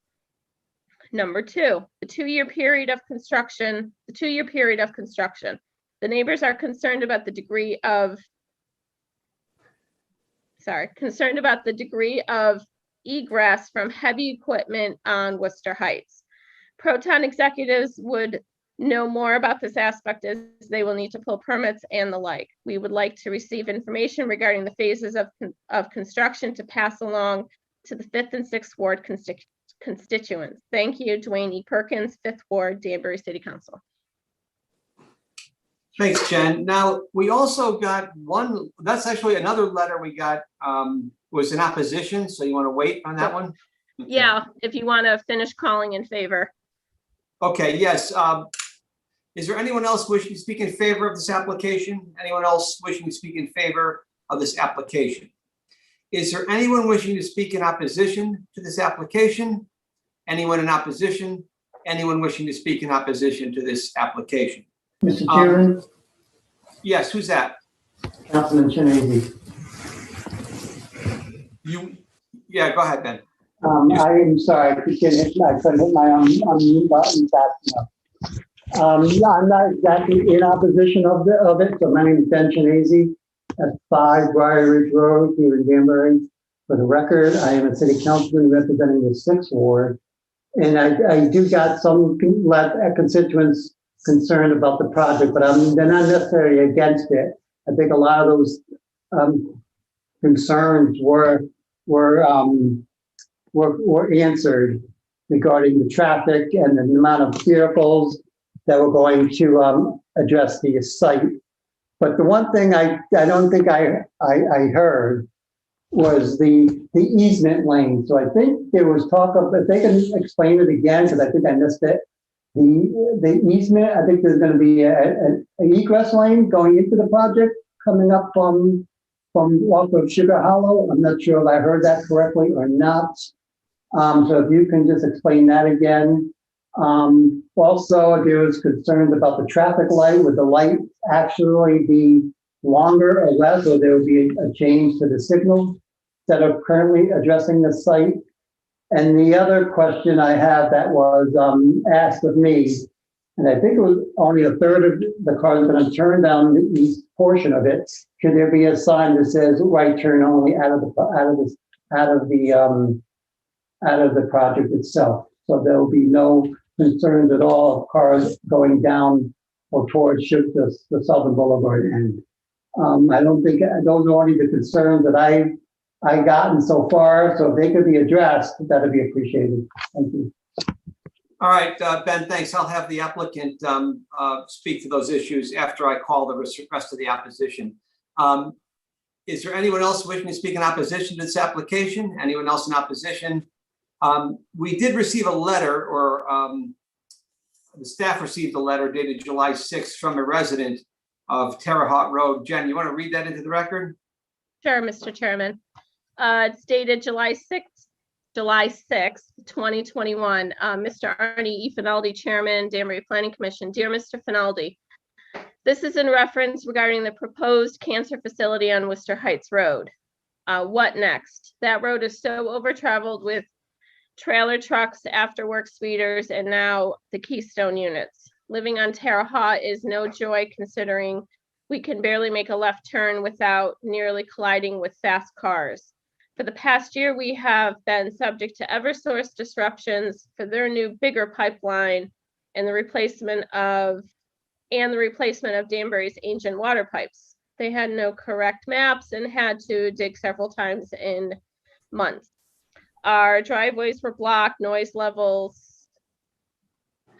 Number two, the two-year period of construction. The neighbors are concerned about the degree of egress from heavy equipment on Worcester Heights. Proton executives would know more about this aspect as they will need to pull permits and the like. We would like to receive information regarding the phases of construction to pass along to the 5th and 6th Ward constituents. Thank you, Dwayne E. Perkins, 5th Ward, Danbury City Council. Thanks, Jen. Now, we also got one, that's actually another letter we got, was in opposition. So you want to wait on that one? Okay. Yeah, if you want to finish calling in favor. Okay, yes. Is there anyone else wishing to speak in favor of this application? Anyone else wishing to speak in favor of this application? Is there anyone wishing to speak in opposition to this application? Anyone in opposition? Anyone wishing to speak in opposition to this application? Mr. Chairman, Yes, who's that? Councilman Chinesi. Yeah, go ahead, Ben. I'm sorry, I couldn't hit my unmute button fast enough. I'm not exactly in opposition of it. So my name is Ben Chinesi at 5 Briar Ridge Road here in Danbury. For the record, I am a city councilman representing the 6th Ward. And I do got some constituents concerned about the project, but they're not necessarily against it. I think a lot of those concerns were answered regarding the traffic and the amount of vehicles that were going to address the site. But the one thing I don't think I heard was the easement lane. So I think there was talk of, if they can explain it again, because I think I missed it. The easement, I think there's going to be an egress lane going into the project coming up from off of Sugar Hollow. I'm not sure if I heard that correctly or not. So if you can just explain that again. Also, there was concerns about the traffic light. Would the light actually be longer or less, or there would be a change to the signals that are currently addressing the site? And the other question I have that was asked of me, and I think it was only a third of the cars going to turn down the east portion of it. Should there be a sign that says right turn only out of the project itself? So there will be no concerns at all of cars going down or towards the Southern Boulevard end. I don't think those are only the concerns that I gotten so far. So if they could be addressed, that'd be appreciated. Thank you. All right, Ben, thanks. I'll have the applicant speak to those issues after I call the rest of the opposition. Is there anyone else wishing to speak in opposition to this application? Anyone else in opposition? We did receive a letter, or the staff received a letter dated July 6th from a resident of Terre Haute Road. Jen, you want to read that into the record? Sure, Mr. Chairman. It's dated July 6th, 2021. Mr. Arnie E. Finaldi, Chairman, Danbury Planning Commission. Dear Mr. Finaldi, this is in reference regarding the proposed cancer facility on Worcester Heights Road. What next? That road is so over-traveled with trailer trucks, after-work speeders, and now the Keystone units. Living on Terre Haute is no joy considering we can barely make a left turn without nearly colliding with fast cars. For the past year, we have been subject to Eversource disruptions for their new bigger pipeline and the replacement of Danbury's ancient water pipes. They had no correct maps and had to dig several times in months. Our driveways were blocked, noise levels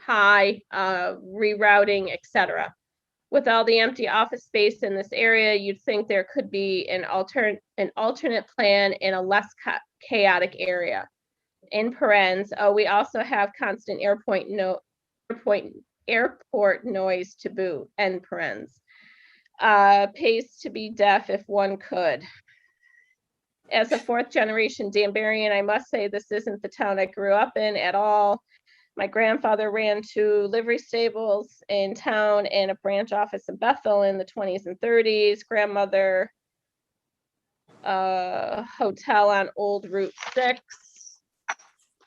high, rerouting, etc. With all the empty office space in this area, you'd think there could be an alternate plan in a less chaotic area. In parens, we also have constant airport noise to boot, end parens. Pays to be deaf if one could. As a fourth generation Danburian, I must say this isn't the town I grew up in at all. My grandfather ran 2 livery stables in town and a branch office in Bethel in the 20s and 30s. Grandmother, hotel on Old Route 6.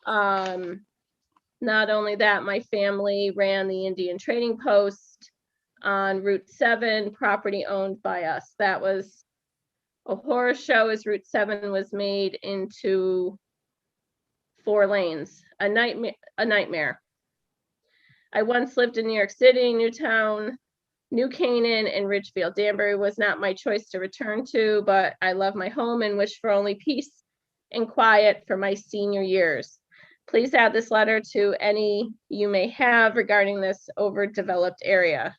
Not only that, my family ran the Indian Trading Post on Route 7, property owned by us. That was a horror show as Route 7 was made into 4 lanes. A nightmare. I once lived in New York City, Newtown, New Canaan, and Ridgefield. Danbury was not my choice to return to, but I love my home and wish for only peace and quiet for my senior years. Please add this letter to any you may have regarding this overdeveloped area.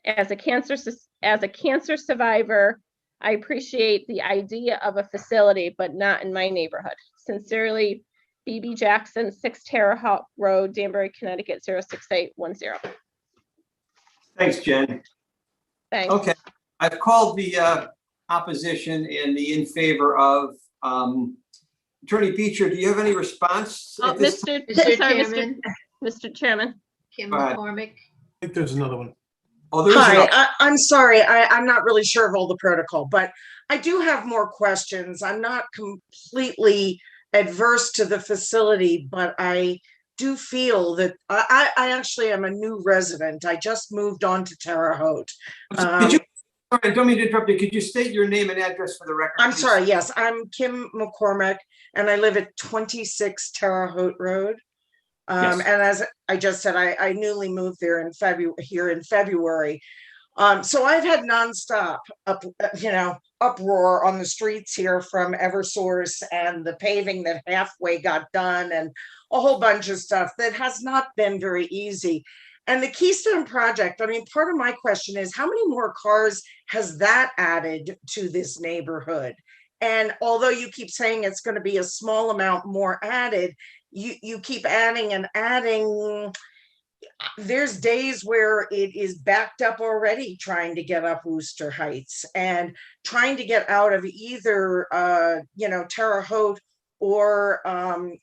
As a cancer survivor, I appreciate the idea of a facility, but not in my neighborhood. Sincerely, BB Jackson, 6 Terre Haute Road, Danbury, Connecticut, 06810. Thanks, Jen. Thanks. Okay, I've called the opposition and the in favor of Attorney Beecher. Do you have any response? Oh, at this time? Mr. Sorry, Chairman, Mr. Chairman. Kim Go ahead. McCormick. I think there's another one. Oh, there is Hi, another. I'm sorry. I'm not really sure of all the protocol, but I do have more questions. I'm not completely adverse to the facility, but I do feel that I actually am a new resident. I just moved on to Terre Haute. Could you, sorry, I don't mean to interrupt you. Could you state your name and address for the record? I'm please? sorry. Yes, I'm Kim McCormick, and I live at 26 Terre Haute Road. Yes. And as I just said, I newly moved there in February. So I've had nonstop uproar on the streets here from Eversource and the paving that halfway got done and a whole bunch of stuff that has not been very easy. And the Keystone project, I mean, part of my question is how many more cars has that added to this neighborhood? And although you keep saying it's going to be a small amount more added, you keep adding and adding. There's days where it is backed up already trying to get up Worcester Heights and trying to get out of either Terre Haute or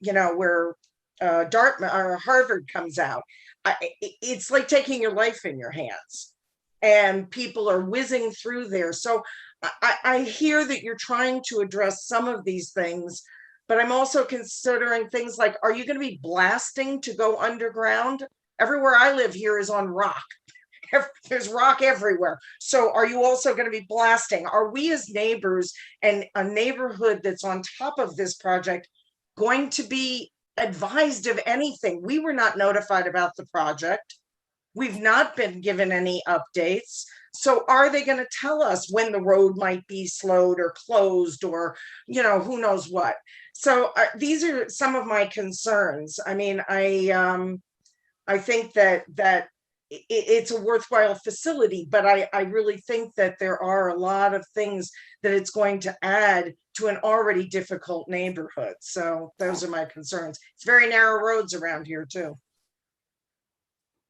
where Dartmouth or Harvard comes out. It's like taking your life in your hands, and people are whizzing through there. So I hear that you're trying to address some of these things, but I'm also considering things like, are you going to be blasting to go underground? Everywhere I live here is on rock. There's rock everywhere. So are you also going to be blasting? Are we as neighbors and a neighborhood that's on top of this project going to be advised of anything? We were not notified about the project. We've not been given any updates. So are they going to tell us when the road might be slowed or closed or, who knows what? So these are some of my concerns. I mean, I think that it's a worthwhile facility, but I really think that there are a lot of things that it's going to add to an already difficult neighborhood. So those are my concerns. It's very narrow roads around here too.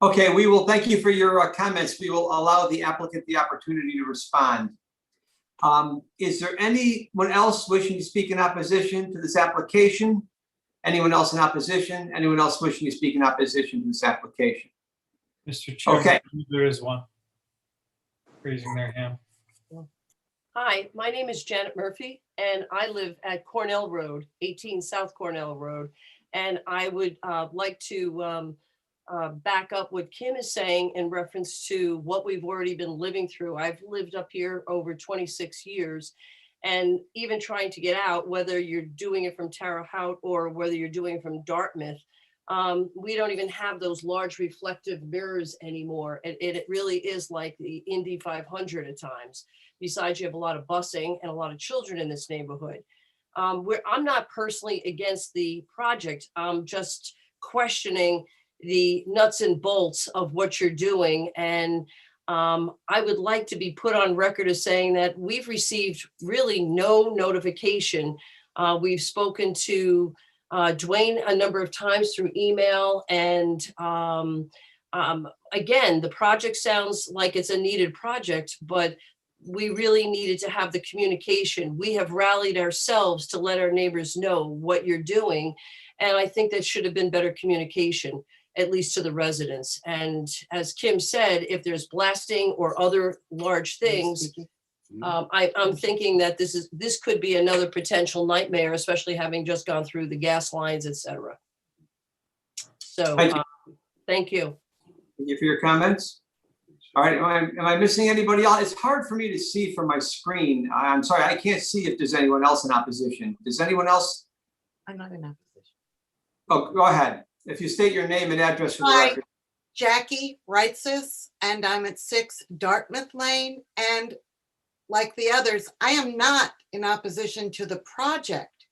Okay, we will thank you for your comments. We will allow the applicant the opportunity to respond. Is there anyone else wishing to speak in opposition to this application? Anyone else in opposition? Anyone else wishing to speak in opposition to this application? Mr. Chairman, Okay. there is one raising their hand. Hi, my name is Janet Murphy, and I live at Cornell Road, 18 South Cornell Road. And I would like to back up what Kim is saying in reference to what we've already been living through. I've lived up here over 26 years, and even trying to get out, whether you're doing it from Terre Haute or whether you're doing it from Dartmouth, we don't even have those large reflective mirrors anymore. It really is like the Indy 500 at times. Besides, you have a lot of busing and a lot of children in this neighborhood. I'm not personally against the project. I'm just questioning the nuts and bolts of what you're doing. And I would like to be put on record as saying that we've received really no notification. We've spoken to Dwayne a number of times through email, and again, the project sounds like it's a needed project, but we really needed to have the communication. We have rallied ourselves to let our neighbors know what you're doing. And I think that should have been better communication, at least to the residents. And as Kim said, if there's blasting or other large things, I'm thinking that this could be another potential nightmare, especially having just gone through the gas lines, et cetera. So Thank you. thank you. Thank you for your comments. All right, am I missing anybody else? It's hard for me to see from my screen. I'm sorry, I can't see if there's anyone else in opposition. Does anyone else? I'm not in opposition. Oh, go ahead. If you state your name and address for the Hi. record. Jackie Reitzes, and I'm at 6 Dartmouth Lane. And like the others, I am not in opposition to the project.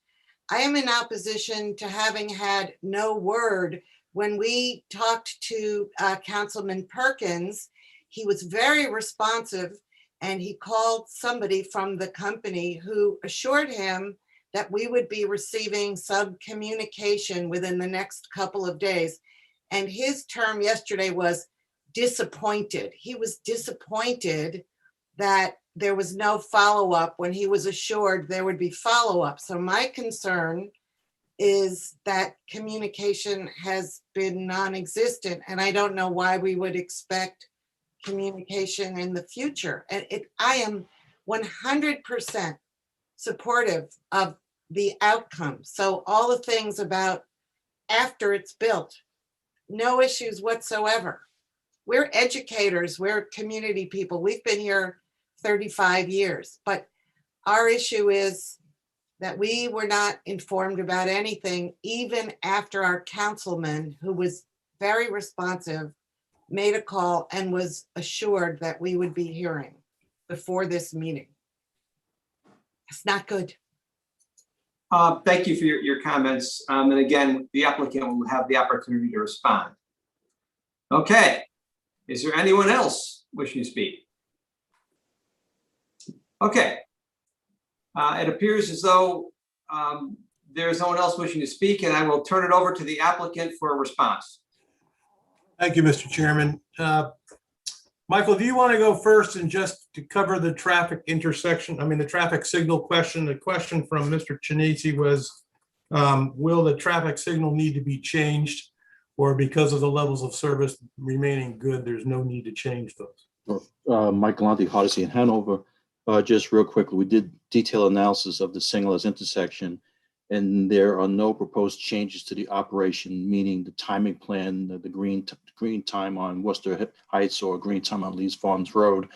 I am in opposition to having had no word. When we talked to Councilman Perkins, he was very responsive, and he called somebody from the company who assured him that we would be receiving some communication within the next couple of days. And his term yesterday was disappointed. He was disappointed that there was no follow-up when he was assured there would be follow-up. So my concern is that communication has been non-existent, and I don't know why we would expect communication in the future. And I am 100% supportive of the outcome. So all the things about after it's built, no issues whatsoever. We're educators, we're community people. We've been here 35 years, but our issue is that we were not informed about anything, even after our councilman, who was very responsive, made a call and was assured that we would be hearing before this meeting. It's not good. Thank you for your comments. And again, the applicant will have the opportunity to respond. Okay. Is there anyone else wishing to speak? Okay. It appears as though there is no one else wishing to speak, and I will turn it over to the applicant for a response. Thank you, Mr. Chairman. Michael, do you want to go first and just to cover the traffic intersection? I mean, the traffic signal question. The question from Mr. Chinesi was, will the traffic signal need to be changed, or because of the levels of service remaining good, there's no need to change those? Michael Lanti, Odyssey in Hanover. Just real quickly, we did detailed analysis of the Signalized Intersection, and there are no proposed changes to the operation, meaning the timing plan, the green time on Worcester Heights or green time on Lee's Farms Road.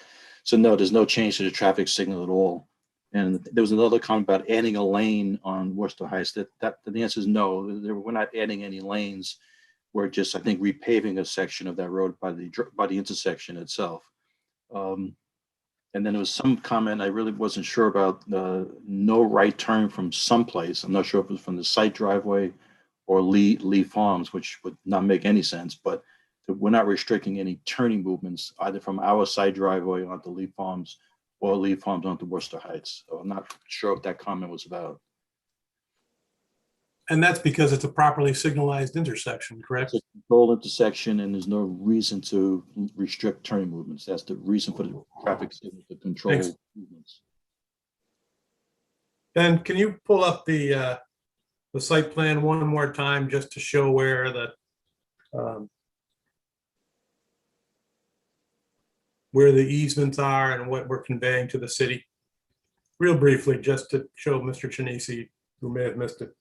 So no, there's no change to the traffic signal at all. And there was another comment about adding a lane on Worcester Heights. The answer is no. We're not adding any lanes. We're just, I think, repaving a section of that road by the intersection itself. And then there was some comment I really wasn't sure about, no right turn from someplace. I'm not sure if it was from the site driveway or Lee Farms, which would not make any sense, but we're not restricting any turning movements either from our side driveway onto Lee Farms or Lee Farms onto Worcester Heights. So I'm not sure what that comment was about. And that's because it's a properly signalized intersection, correct? It's a controlled intersection and there's no reason to restrict turning movements. That's the reason for the traffic signal to control Thanks. movements. Ben, can you pull up the site plan one more time just to show where the easements are and what we're conveying to the city? Real briefly, just to show Mr. Chinisi, who may have missed it.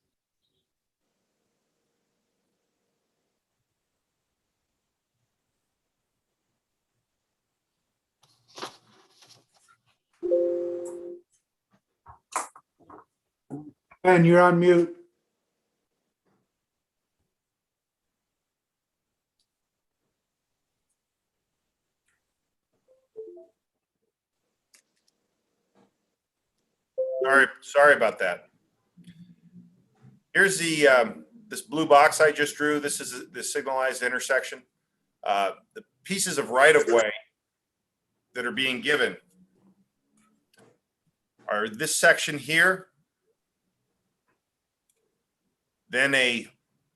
Ben, you're on mute. Sorry about that. Here's this blue box I just drew. This is the signalized intersection. The pieces of right-of-way that are being given are this section here, then a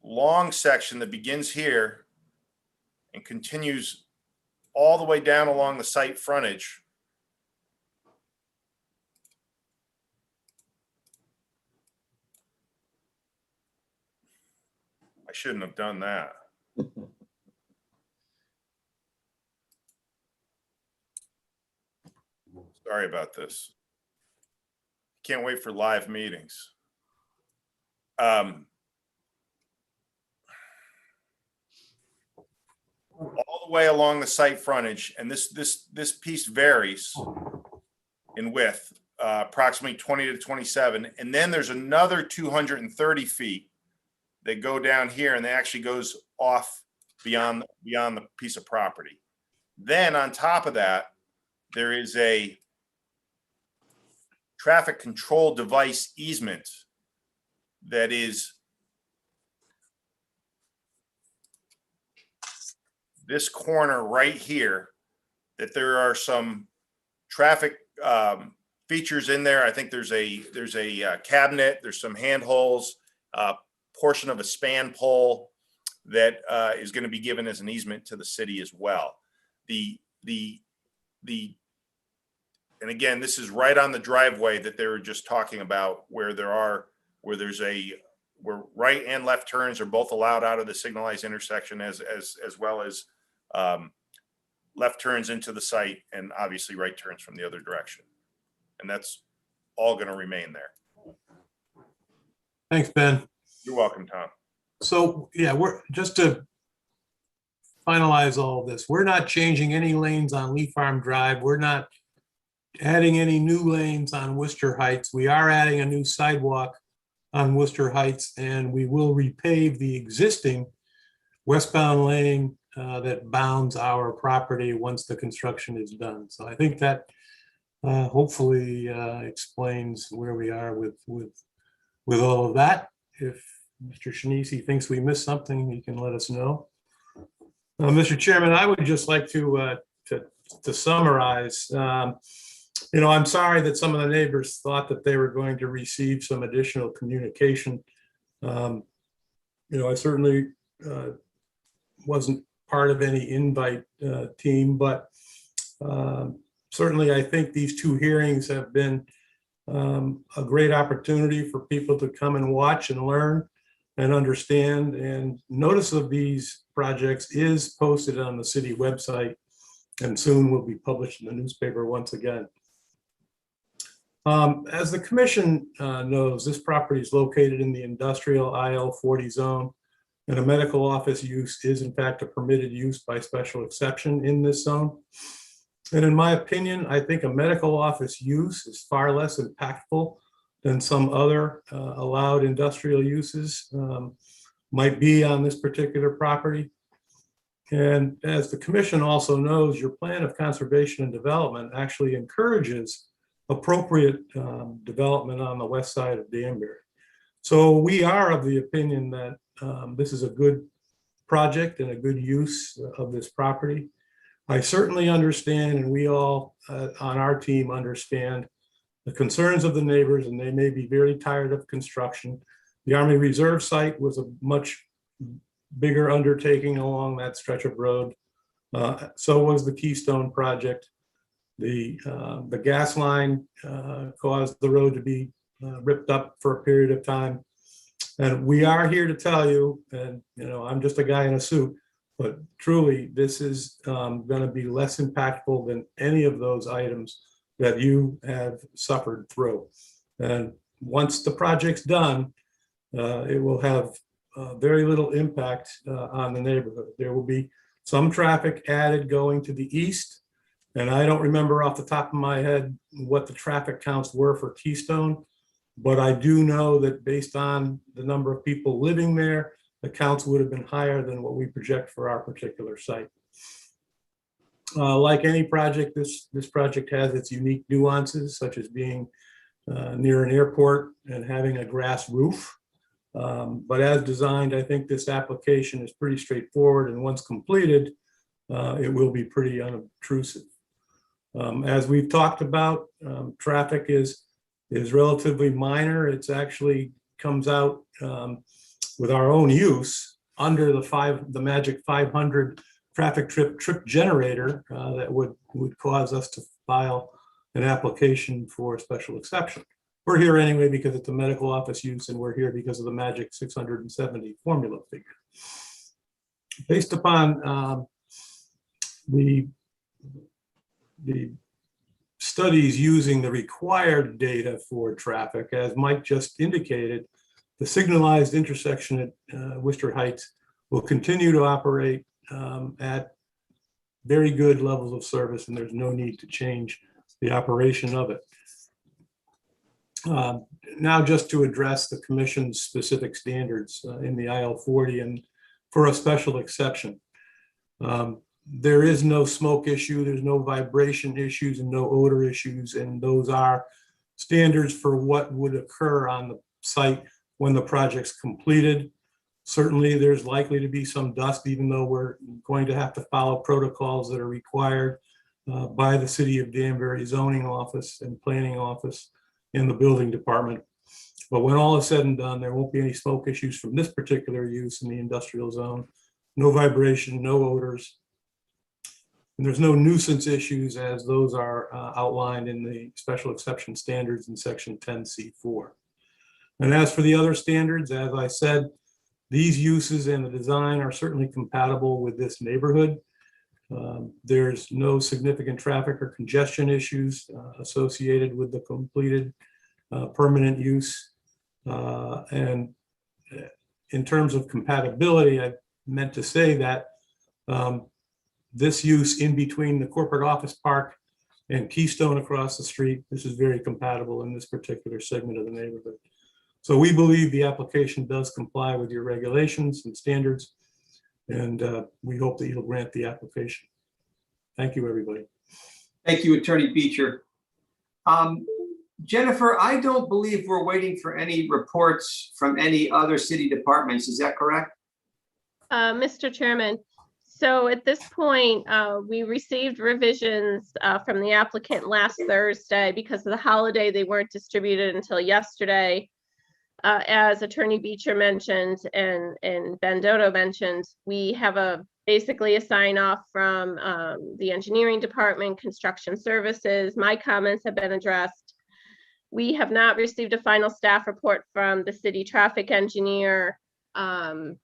long section that begins here and continues all the way down along the site frontage. I shouldn't have done that. Sorry about this. Can't wait for live meetings. All the way along the site frontage, and this piece varies in width, approximately 20 to 27, and then there's another 230 feet that go down here, and that actually goes off beyond the piece of property. Then on top of that, there is a traffic control device easement that is this corner right here, that there are some traffic features in there. I think there's a cabinet, there's some handholds, portion of a span pole that is going to be given as an easement to the city as well. And again, this is right on the driveway that they were just talking about, where right and left turns are both allowed out of the signalized intersection, as well as left turns into the site, and obviously right turns from the other direction. And that's all going to remain there. Thanks, Ben. You're welcome, Tom. So, yeah, we're just to finalize all of this. We're not changing any lanes on Lee Farm Drive. We're not adding any new lanes on Worcester Heights. We are adding a new sidewalk on Worcester Heights, and we will repave the existing westbound lane that bounds our property once the construction is done. So I think that hopefully explains where we are with all of that. If Mr. Chinisi thinks we missed something, he can let us know. Mr. Chairman, I would just like to summarize. I'm sorry that some of the neighbors thought that they were going to receive some additional communication. I certainly wasn't part of any invite team, but certainly I think these two hearings have been a great opportunity for people to come and watch and learn and understand. And notice of these projects is posted on the city website and soon will be published in the newspaper once again. As the commission knows, this property is located in the industrial IL 40 zone, and a medical office use is in fact a permitted use by special exception in this zone. And in my opinion, I think a medical office use is far less impactful than some other allowed industrial uses might be on this particular property. And as the commission also knows, your plan of conservation and development actually encourages appropriate development on the west side of Danbury. So we are of the opinion that this is a good project and a good use of this property. I certainly understand, and we all on our team understand the concerns of the neighbors, and they may be very tired of construction. The Army Reserve site was a much bigger undertaking along that stretch of road. So was the Keystone project. The gas line caused the road to be ripped up for a period of time. And we are here to tell you, and I'm just a guy in a suit, but truly this is going to be less impactful than any of those items that you have suffered through. And once the project's done, it will have very little impact on the neighborhood. There will be some traffic added going to the east. And I don't remember off the top of my head what the traffic counts were for Keystone, but I do know that based on the number of people living there, the counts would have been higher than what we project for our particular site. Like any project, this project has its unique nuances, such as being near an airport and having a grass roof. But as designed, I think this application is pretty straightforward, and once completed, it will be pretty unobtrusive. As we've talked about, traffic is relatively minor. It's actually comes out with our own use under the magic 500 traffic trip generator that would cause us to file an application for special exception. We're here anyway because it's a medical office use, and we're here because of the magic 670 formula figure. Based upon the studies using the required data for traffic, as Mike just indicated, the signalized intersection at Worcester Heights will continue to operate at very good levels of service, and there's no need to change the operation of it. Now, just to address the commission's specific standards in the IL-40 and for a special exception. There is no smoke issue, there's no vibration issues and no odor issues, and those are standards for what would occur on the site when the project's completed. Certainly, there's likely to be some dust, even though we're going to have to follow protocols that are required by the City of Danbury zoning office and planning office in the building department. But when all is said and done, there won't be any smoke issues from this particular use in the industrial zone. No vibration, no odors. And there's no nuisance issues, as those are outlined in the special exception standards in section 10C4. And as for the other standards, as I said, these uses and the design are certainly compatible with this neighborhood. There's no significant traffic or congestion issues associated with the completed permanent use. And in terms of compatibility, I meant to say that this use in between the corporate office park and Keystone across the street, this is very compatible in this particular segment of the neighborhood. So we believe the application does comply with your regulations and standards, and we hope that you'll grant the application. Thank you, everybody. Thank you, Attorney Beecher. Jennifer, I don't believe we're waiting for any reports from any other city departments. Is that correct? Mr. Chairman, so at this point, we received revisions from the applicant last Thursday. Because of the holiday, they weren't distributed until yesterday. As Attorney Beecher mentioned and Ben Dodo mentioned, we have basically a sign off from the engineering department, construction services. My comments have been addressed. We have not received a final staff report from the city traffic engineer and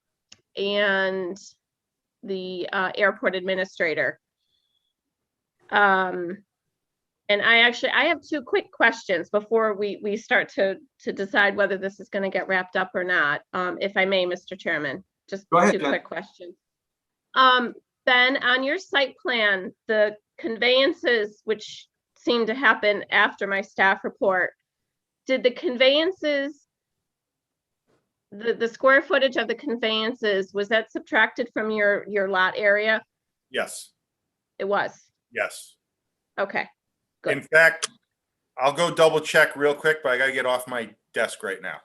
the airport administrator. And I have two quick questions before we start to decide whether this is going to get wrapped up or not, if I may, Mr. Chairman. Just Go ahead, two Jen. quick questions. Ben, on your site plan, the conveyances, which seemed to happen after my staff report, did the conveyances, the square footage of the conveyances, was that subtracted from your lot area? Yes, It was. yes. Okay. Good. In fact, I'll go double check real quick, but I gotta get off my desk right now.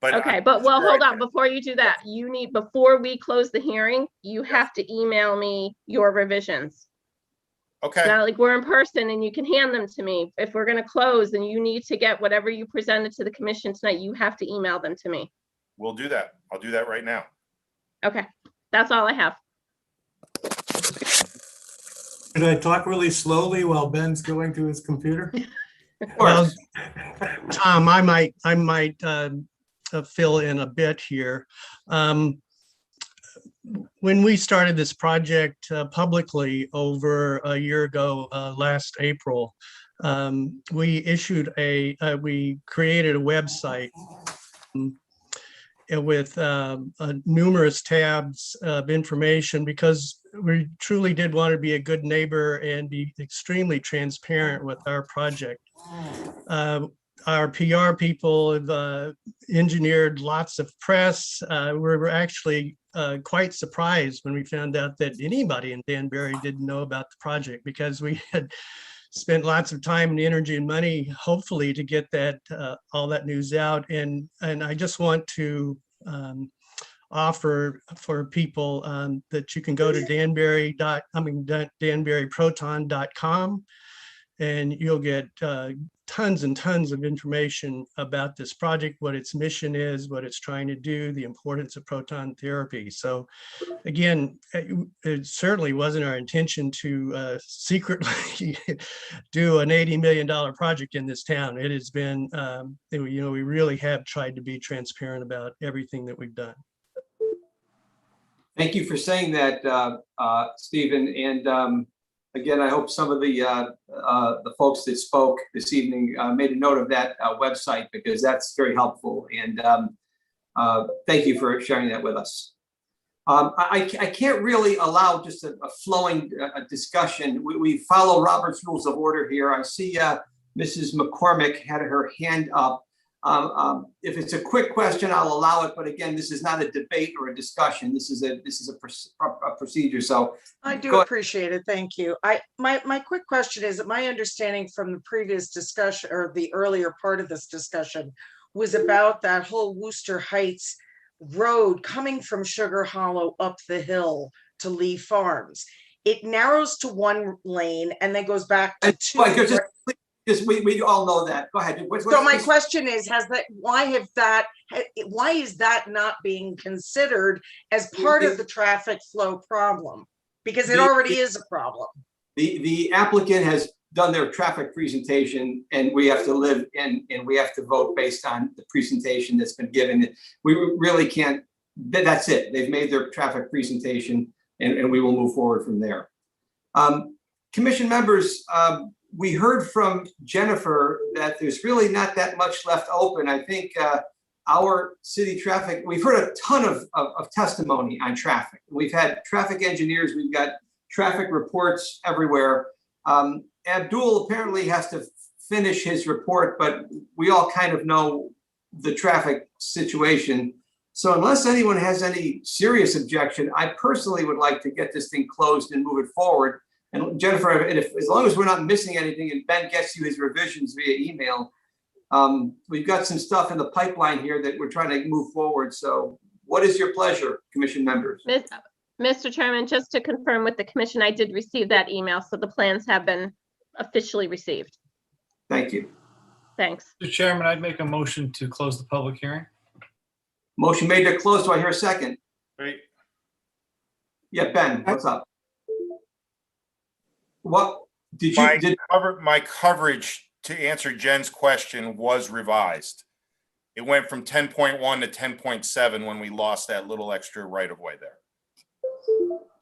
But Okay, but well, hold on, before you do that, before we close the hearing, you have to email me your revisions. It's Okay, not like we're in person and you can hand them to me. If we're gonna close, then you need to get whatever you presented to the commission tonight, you have to email them to me. we'll do that. I'll do that right now. Okay, that's all I have. Could I talk really slowly while Ben's going to his computer? Well, Tom, I might fill in a bit here. When we started this project publicly over a year ago, last April, we created a website with numerous tabs of information because we truly did want to be a good neighbor and be extremely transparent with our project. Our PR people have engineered lots of press. We were actually quite surprised when we found out that anybody in Danbury didn't know about the project because we had spent lots of time and energy and money, hopefully, to get that all that news out. And I just want to offer for people that you can go to danburyproton.com and you'll get tons and tons of information about this project, what its mission is, what it's trying to do, the importance of proton therapy. So again, it certainly wasn't our intention to secretly do an $80 million project in this town. It has been, we really have tried to be transparent about everything that we've done. thank you for saying that, Stephen. And again, I hope some of the folks that spoke this evening made a note of that website because that's very helpful. And thank you for sharing that with us. I can't really allow just a flowing discussion. We follow Robert's Rules of Order here. I see Mrs. McCormick had her hand up. If it's a quick question, I'll allow it. But again, this is not a debate or a discussion. This is a procedure. So I do appreciate it. Thank you. My quick question is, my understanding from the previous discussion or the earlier part of this discussion was about that whole Worcester Heights road coming from Sugar Hollow up the hill to Lee Farms. It narrows to one lane and then goes back to two. We all know that. Go ahead. So my question is, why is that not being considered as part of the traffic flow problem? Because it already is a problem. The applicant has done their traffic presentation and we have to live and we have to vote based on the presentation that's been given. We really can't, that's it. They've made their traffic presentation and we will move forward from there. Commission members, we heard from Jennifer that there's really not that much left open. I think our city traffic, we've heard a ton of testimony on traffic. We've had traffic engineers, we've got traffic reports everywhere. Abdul apparently has to finish his report, but we all kind of know the traffic situation. So unless anyone has any serious objection, I personally would like to get this thing closed and move it forward. And Jennifer, as long as we're not missing anything and Ben gets you his revisions via email, we've got some stuff in the pipeline here that we're trying to move forward. So what is your pleasure, commission members? Mr. Chairman, just to confirm with the commission, I did receive that email, so the plans have been officially received. Thank you. Thanks. Mr. Chairman, I'd make a motion to close the public hearing. Motion made to close. Do I hear a second? Great. Yeah, Ben, what's up? What did you? My coverage to answer Jen's question was revised. It went from 10.1 to 10.7 when we lost that little extra right of way there.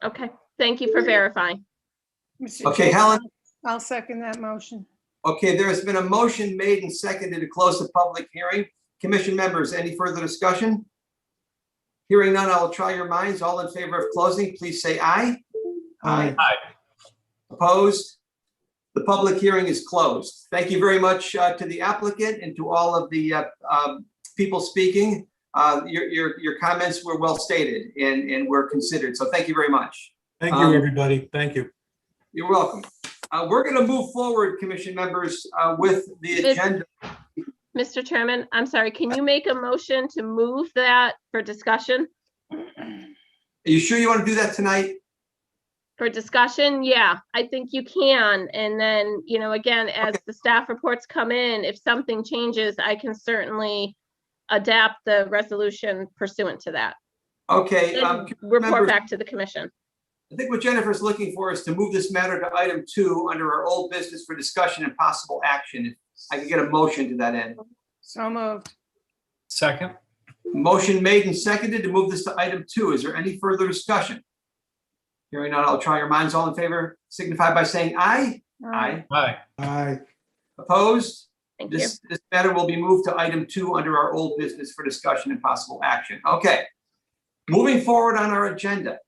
Okay, thank you for verifying. Okay, Helen. I'll second that motion. Okay, there has been a motion made and seconded to close the public hearing. Commission members, any further discussion? Hearing none, I will try your minds. All in favor of closing, please say aye. Aye. Opposed? The public hearing is closed. Thank you very much to the applicant and to all of the people speaking. Your comments were well stated and were considered. So thank you very much. Thank you, everybody. Thank you. You're welcome. We're going to move forward, commission members, with the agenda. Mr. Chairman, I'm sorry, can you make a motion to move that for discussion? Are you sure you want to do that tonight? For discussion, yeah, I think you can. And then, again, as the staff reports come in, if something changes, I can certainly adapt the resolution pursuant to that. Okay. And report members- back to the commission. I think what Jennifer's looking for is to move this matter to item 2 under our old business for discussion and possible action. If I could get a motion to that end. So moved. Second. Motion made and seconded to move this to item 2. Is there any further discussion? Hearing none, I'll try your minds. All in favor signify by saying aye. Aye. Aye. Aye. Opposed? Thank you. This matter will be moved to item 2 under our old business for discussion and possible action. Okay. Moving forward on our agenda.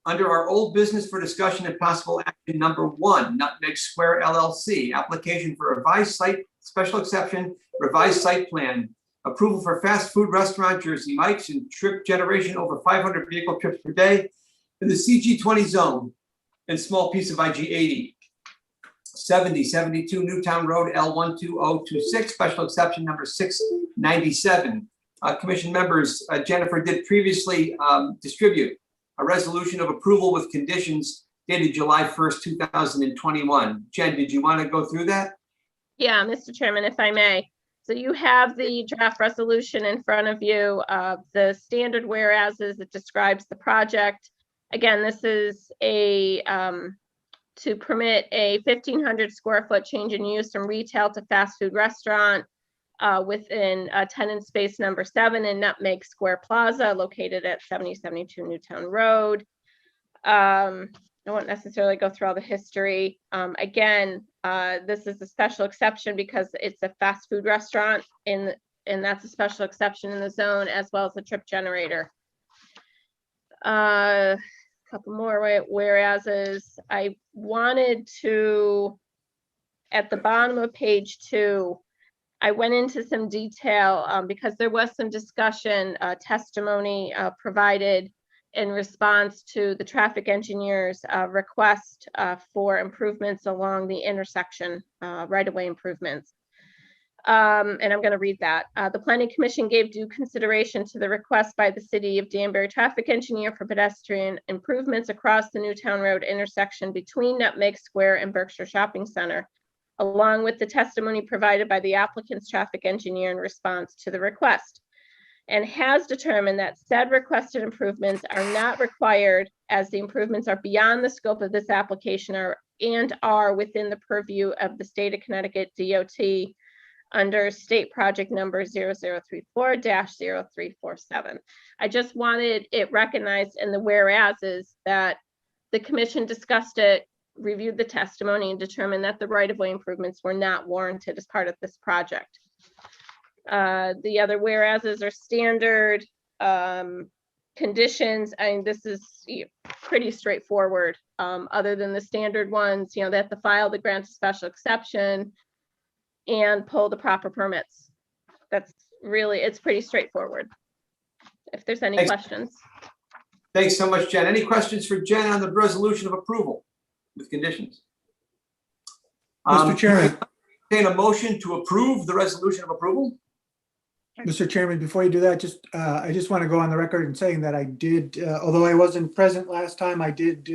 Under our old business for discussion and possible action, number 1, Nutmeg Square LLC, application for revised site, special exception, revised site plan, approval for fast food restaurant Jersey Mike's and trip generation over 500 vehicle trips per day in the CG20 zone and small piece of IG 80. 7072 Newtown Road, L12026, special exception number 697. Commission members, Jennifer did previously distribute a resolution of approval with conditions dated July 1st, 2021. Jen, did you want to go through that? Yeah, Mr. Chairman, if I may. So you have the draft resolution in front of you. The standard whereases, it describes the project. Again, this is a to permit a 1,500 square foot change in use from retail to fast food restaurant within tenant space number 7 in Nutmeg Square Plaza, located at 7072 Newtown Road. I won't necessarily go through all the history. Again, this is a special exception because it's a fast food restaurant and that's a special exception in the zone, as well as a trip generator. Couple more whereases. I wanted to, at the bottom of page 2, I went into some detail because there was some discussion, testimony provided in response to the traffic engineer's request for improvements along the intersection, right-of-way improvements. And I'm going to read that. The Planning Commission gave due consideration to the request by the City of Danbury traffic engineer for pedestrian improvements across the Newtown Road intersection between Nutmeg Square and Berkshire Shopping Center, along with the testimony provided by the applicant's traffic engineer in response to the request, and has determined that said requested improvements are not required as the improvements are beyond the scope of this application and are within the purview of the State of Connecticut DOT under state project number 0034-0347. I just wanted it recognized in the whereases that the commission discussed it, reviewed the testimony, and determined that the right-of-way improvements were not warranted as part of this project. The other whereases are standard conditions. I mean, this is pretty straightforward, other than the standard ones, you know, that the file the grant a special exception and pull the proper permits. That's really, it's pretty straightforward. If there's any questions. Thanks so much, Jen. Any questions for Jen on the resolution of approval with conditions? Mr. Chairman. Entertain a motion to approve the resolution of approval? Mr. Chairman, before you do that, I just want to go on the record in saying that I did, although I wasn't present last time, I did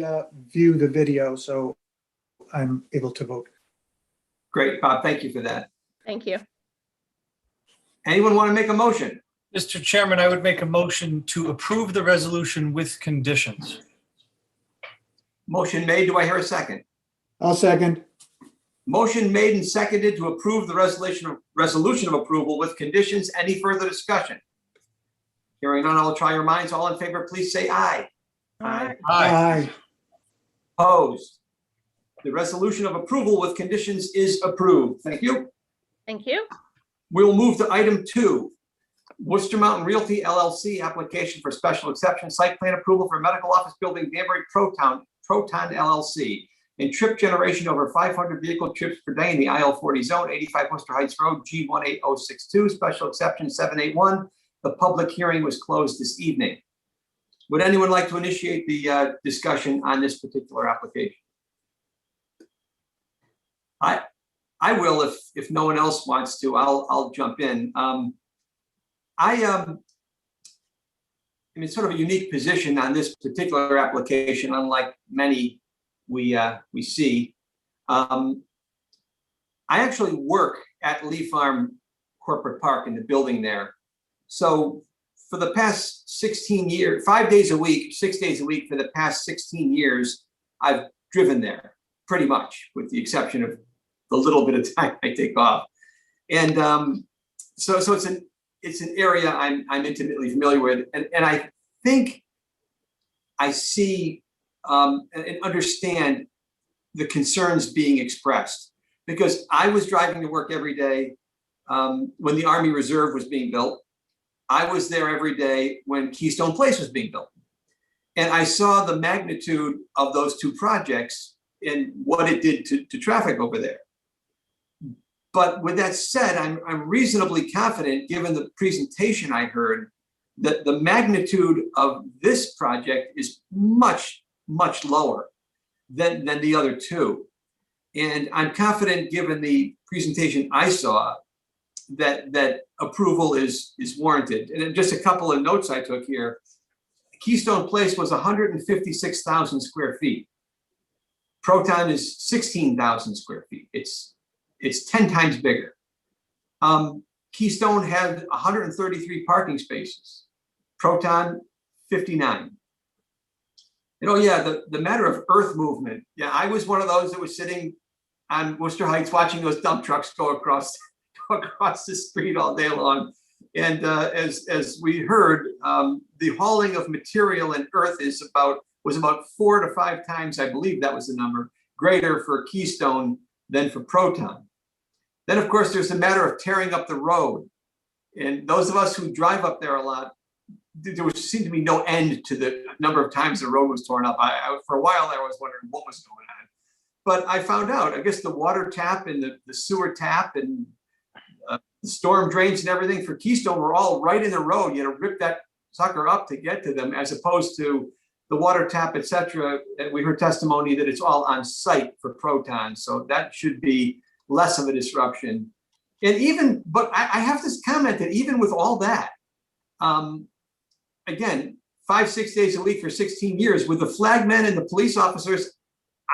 view the video, so I'm able to vote. Great, Bob. Thank you for that. Thank you. Anyone want to make a motion? Mr. Chairman, I would make a motion to approve the resolution with conditions. Motion made. Do I hear a second? I'll second. Motion made and seconded to approve the resolution of approval with conditions. Any further discussion? Hearing none, I'll try your minds. All in favor, please say aye. Aye. Aye. Opposed? The resolution of approval with conditions is approved. Thank you. Thank you. We'll move to item 2. Worcester Mountain Realty LLC application for special exception site plan approval for medical office building Danbury Proton LLC and trip generation over 500 vehicle trips per day in the IL40 zone, 85 Worcester Heights Road, G18062, special exception 781. The public hearing was closed this evening. Would anyone like to initiate the discussion on this particular application? I will if no one else wants to. I'll jump in. I'm in sort of a unique position on this particular application, unlike many we see. I actually work at Lee Farm Corporate Park in the building there. So for the past 16 years, 5 days a week, 6 days a week for the past 16 years, I've driven there pretty much, with the exception of the little bit of time I take off. And so it's an area I'm intimately familiar with, and I think I see and understand the concerns being expressed, because I was driving to work every day when the Army Reserve was being built. I was there every day when Keystone Place was being built. And I saw the magnitude of those two projects and what it did to traffic over there. But with that said, I'm reasonably confident, given the presentation I heard, that the magnitude of this project is much, much lower than the other two. And I'm confident, given the presentation I saw, that approval is warranted. And then just a couple of notes I took here. Keystone Place was 156,000 square feet. Proton is 16,000 square feet. It's 10 times bigger. Keystone had 133 parking spaces. Proton, 59. And oh yeah, the matter of earth movement. Yeah, I was one of those that was sitting on Worcester Heights watching those dump trucks go across the street all day long. And as we heard, the hauling of material and earth was about 4 to 5 times, I believe that was the number, greater for Keystone than for Proton. Then, of course, there's the matter of tearing up the road. And those of us who drive up there a lot, there seemed to be no end to the number of times the road was torn up. For a while there, I was wondering what was going on. But I found out, I guess the water tap and the sewer tap and the storm drains and everything for Keystone were all right in the road. You had to rip that sucker up to get to them, as opposed to the water tap, et cetera. And we heard testimony that it's all on site for Proton. So that should be less of a disruption. And but I have to comment that even with all that, again, 5-6 days a week for 16 years with the flagmen and the police officers,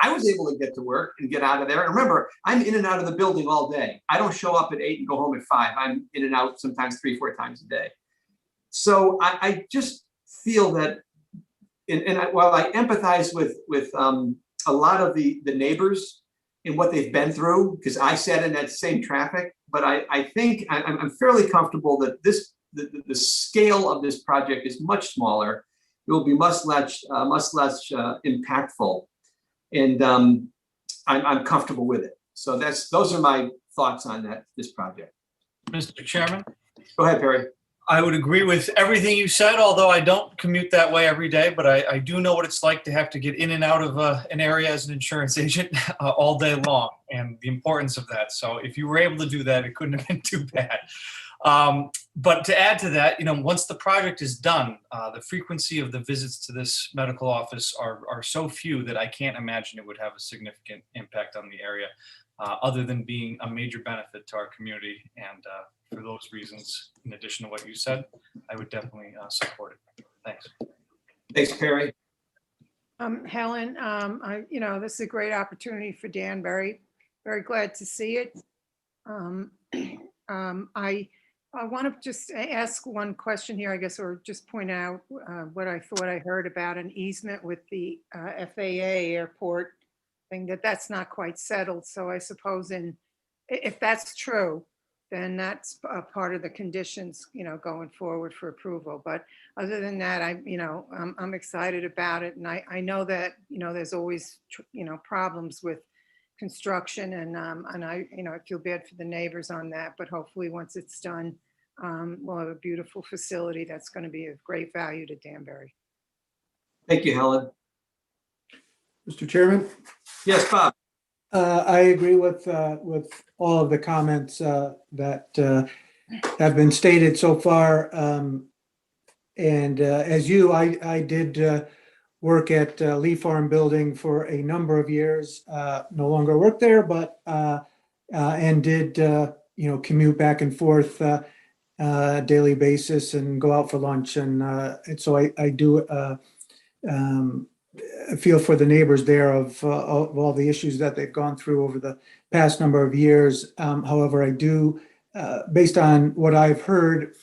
I was able to get to work and get out of there. And remember, I'm in and out of the building all day. I don't show up at 8 and go home at 5. I'm in and out sometimes 3-4 times a day. So I just feel that, while I empathize with a lot of the neighbors and what they've been through, because I sat in that same traffic, but I think I'm fairly comfortable that the scale of this project is much smaller. It will be much less impactful. And I'm comfortable with it. So those are my thoughts on this project. Mr. Chairman, Go ahead, Perry. I would agree with everything you said, although I don't commute that way every day, but I do know what it's like to have to get in and out of an area as an insurance agent all day long, and the importance of that. So if you were able to do that, it couldn't have been too bad. But to add to that, once the project is done, the frequency of the visits to this medical office are so few that I can't imagine it would have a significant impact on the area, other than being a major benefit to our community. And for those reasons, in addition to what you said, I would definitely support it. Thanks. Thanks, Perry. Helen, this is a great opportunity for Danbury. Very glad to see it. I want to just ask one question here, I guess, or just point out what I thought I heard about an easement with the FAA airport thing, that's not quite settled. So I suppose if that's true, then that's a part of the conditions, going forward for approval. But other than that, I'm excited about it. And I know that, there's always, problems with construction, and I feel bad for the neighbors on that, but hopefully once it's done, we'll have a beautiful facility that's going to be of great value to Danbury. Thank you, Helen. Mr. Chairman? Yes, Bob. I agree with all of the comments that have been stated so far. And as you, I did work at Lee Farm Building for a number of years. No longer work there, but and did commute back and forth daily basis and go out for lunch. And so I do feel for the neighbors there of all the issues that they've gone through over the past number of years. However, I do based on what I've heard,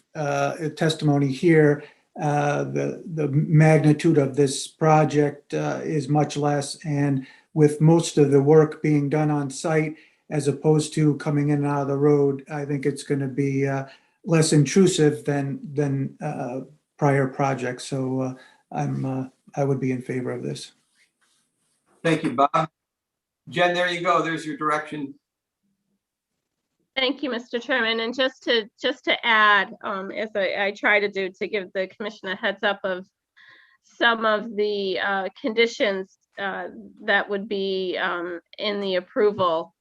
testimony here, the magnitude of this project is much less, and with most of the work being done on site as opposed to coming in and out of the road, I think it's going to be less intrusive than prior projects. So I would be in favor of this. Thank you, Bob. Jen, there you go. There's your direction. Thank you, Mr. Chairman. And just to add, as I try to do, to give the commission a heads up of some of the conditions that would be in the approval.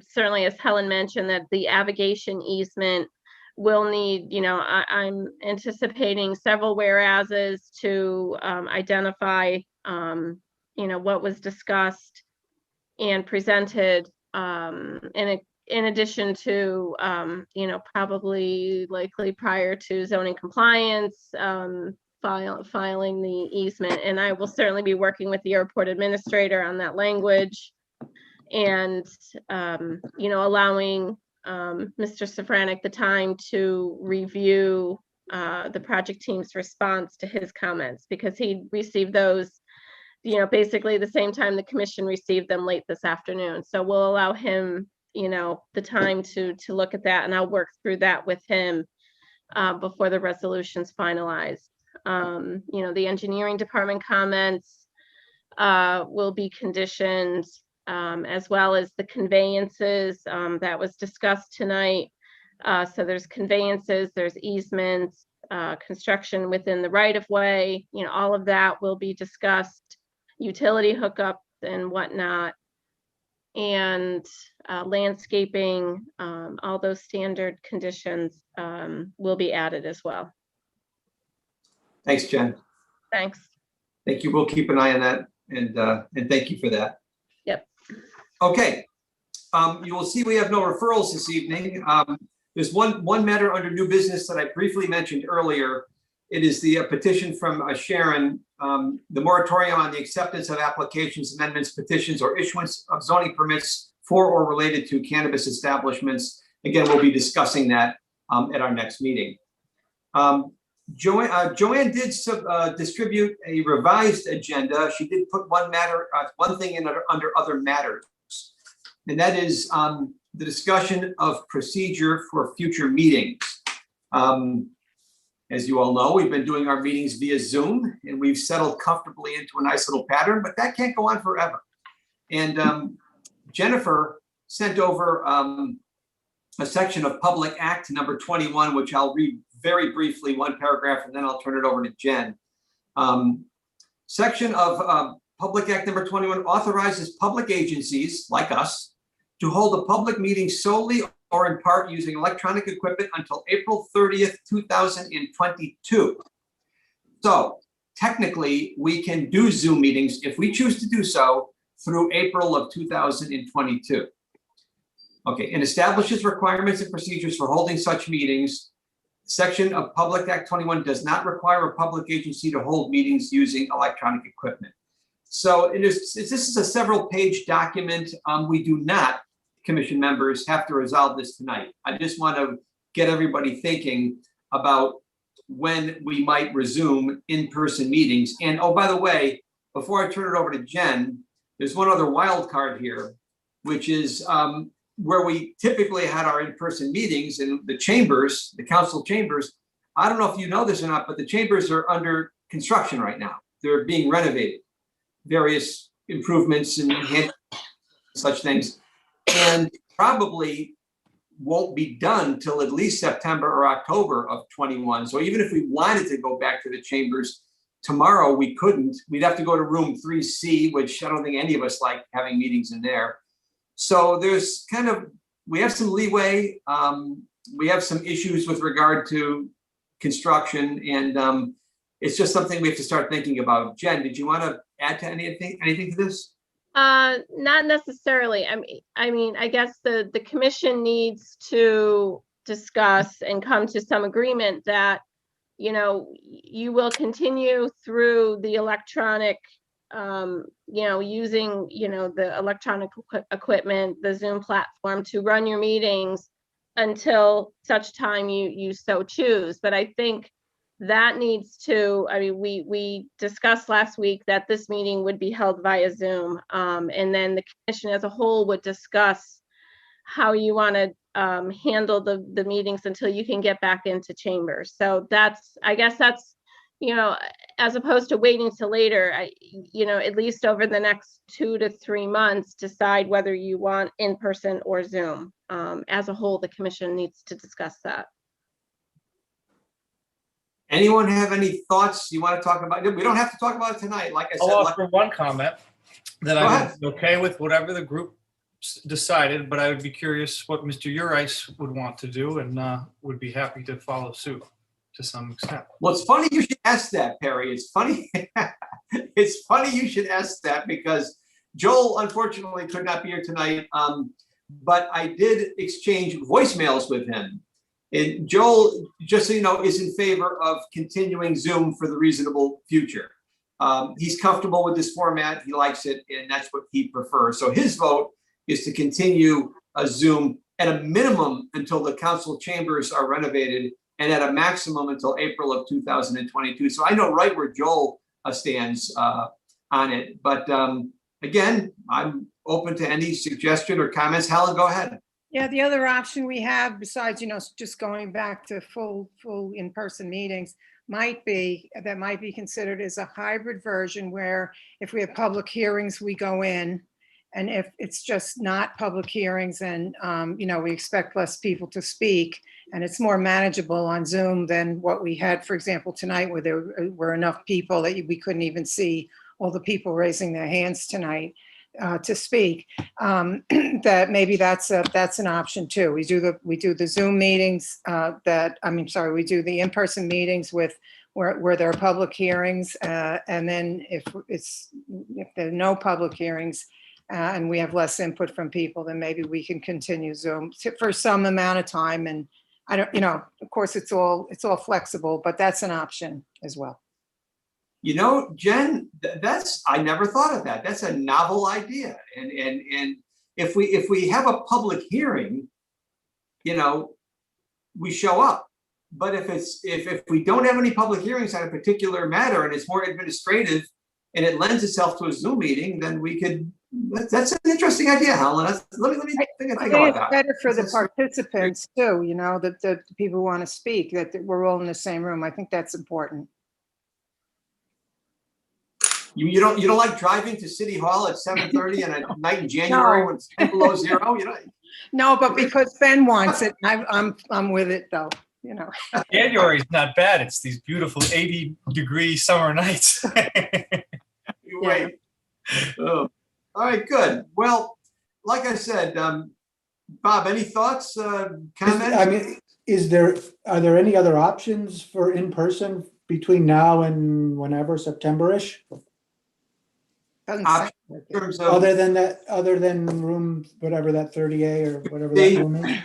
Certainly, as Helen mentioned, that the avigation easement will need, I'm anticipating several whereases to identify, what was discussed and presented, in addition to, probably likely prior to zoning compliance, filing the easement. And I will certainly be working with the airport administrator on that language and, allowing Mr. Safranek the time to review the project team's response to his comments, because he received those, basically the same time the commission received them, late this afternoon. So we'll allow him, the time to look at that, and I'll work through that with him before the resolution's finalized. The engineering department comments will be conditioned, as well as the conveyances that was discussed tonight. So there's conveyances, there's easements, construction within the right-of-way, all of that will be discussed, utility hookups and whatnot, and landscaping, all those standard conditions will be added as well. Thanks, Jen. Thanks. Thank you. We'll keep an eye on that, and thank you for that. Yep. Okay. You will see we have no referrals this evening. There's one matter under new business that I briefly mentioned earlier. It is the petition from Sharon, the moratorium on the acceptance of applications, amendments, petitions, or issuance of zoning permits for or related to cannabis establishments. Again, we'll be discussing that at our next meeting. Joanne did distribute a revised agenda. She did put one thing in under other matters, and that is the discussion of procedure for future meetings. As you all know, we've been doing our meetings via Zoom, and we've settled comfortably into a nice little pattern, but that can't go on forever. And Jennifer sent over a section of Public Act number 21, which I'll read very briefly, one paragraph, and then I'll turn it over to Jen. Section of Public Act number 21 authorizes public agencies like us to hold a public meeting solely or in part using electronic equipment until April 30th, 2022. So technically, we can do Zoom meetings if we choose to do so through April of 2022. Okay, and establishes requirements and procedures for holding such meetings. Section of Public Act 21 does not require a public agency to hold meetings using electronic equipment. So this is a several page document. We do not, commission members, have to resolve this tonight. I just want to get everybody thinking about when we might resume in-person meetings. And oh, by the way, before I turn it over to Jen, there's one other wild card here, which is where we typically had our in-person meetings in the chambers, the council chambers. I don't know if you know this or not, but the chambers are under construction right now. They're being renovated, various improvements and such things, and probably won't be done till at least September or October of 21. So even if we wanted to go back to the chambers tomorrow, we couldn't. We'd have to go to room 3C, which I don't think any of us like having meetings in there. So there's we have some leeway. We have some issues with regard to construction, and it's just something we have to start thinking about. Jen, did you want to add to anything to this? Not necessarily. I mean, I guess the commission needs to discuss and come to some agreement that, you will continue through the electronic, using, the electronic equipment, the Zoom platform to run your meetings until such time you so choose. But I think that needs to, I mean, we discussed last week that this meeting would be held via Zoom. And then the commission as a whole would discuss how you want to handle the meetings until you can get back into chambers. So that's, I guess that's, you know, as opposed to waiting till later, you know, at least over the next 2 to 3 months, decide whether you want in person or Zoom. As a whole, the commission needs to discuss that. Anyone have any thoughts you want to talk about? We don't have to talk about it tonight. Like I said, I'll offer one comment that Go I ahead. was okay with whatever the group decided, but I would be curious what Mr. Urice would want to do, and would be happy to follow suit to some extent. well, it's funny you should ask that, Perry. It's funny. It's funny you should ask that because Joel unfortunately could not be here tonight. But I did exchange voicemails with him. And Joel, just so you know, is in favor of continuing Zoom for the reasonable future. He's comfortable with this format. He likes it, and that's what he prefers. So his vote is to continue a Zoom at a minimum until the council chambers are renovated, and at a maximum until April of 2022. So I know right where Joel stands on it. But again, I'm open to any suggestion or comments. Helen, go ahead. Yeah, the other option we have besides, you know, just going back to full in-person meetings might be considered as a hybrid version where if we have public hearings, we go in. And if it's just not public hearings and, you know, we expect less people to speak and it's more manageable on Zoom than what we had, for example, tonight where there were enough people that we couldn't even see all the people raising their hands tonight to speak, that maybe that's an option too. We do the Zoom meetings we do the in-person meetings with where there are public hearings, and then if there are no public hearings and we have less input from people, then maybe we can continue Zoom for some amount of time. And I don't, you know, of course it's all flexible, but that's an option as well. You know, Jen, I never thought of that. That's a novel idea. And if we have a public hearing, you know, we show up. But if we don't have any public hearings on a particular matter and it's more administrative and it lends itself to a Zoom meeting, then we could. That's an interesting idea, Helen. Let me think about It's that. better for the participants too, you know, the people who want to speak, that we're all in the same room. I think that's important. You don't like driving to City Hall at 7:30 on a night in January when it's 10 below zero, you know? No, but because Ben wants it, I'm with it though, you know. January is not bad. It's these beautiful 80-degree summer nights. You wait. Oh. All right, good. Well, like I said, Bob, any thoughts, comments? I mean, are there any other options for in-person between now and whenever, September-ish? Doesn't Option sound like in it. terms of, Other than room, whatever that 30A or whatever that room is?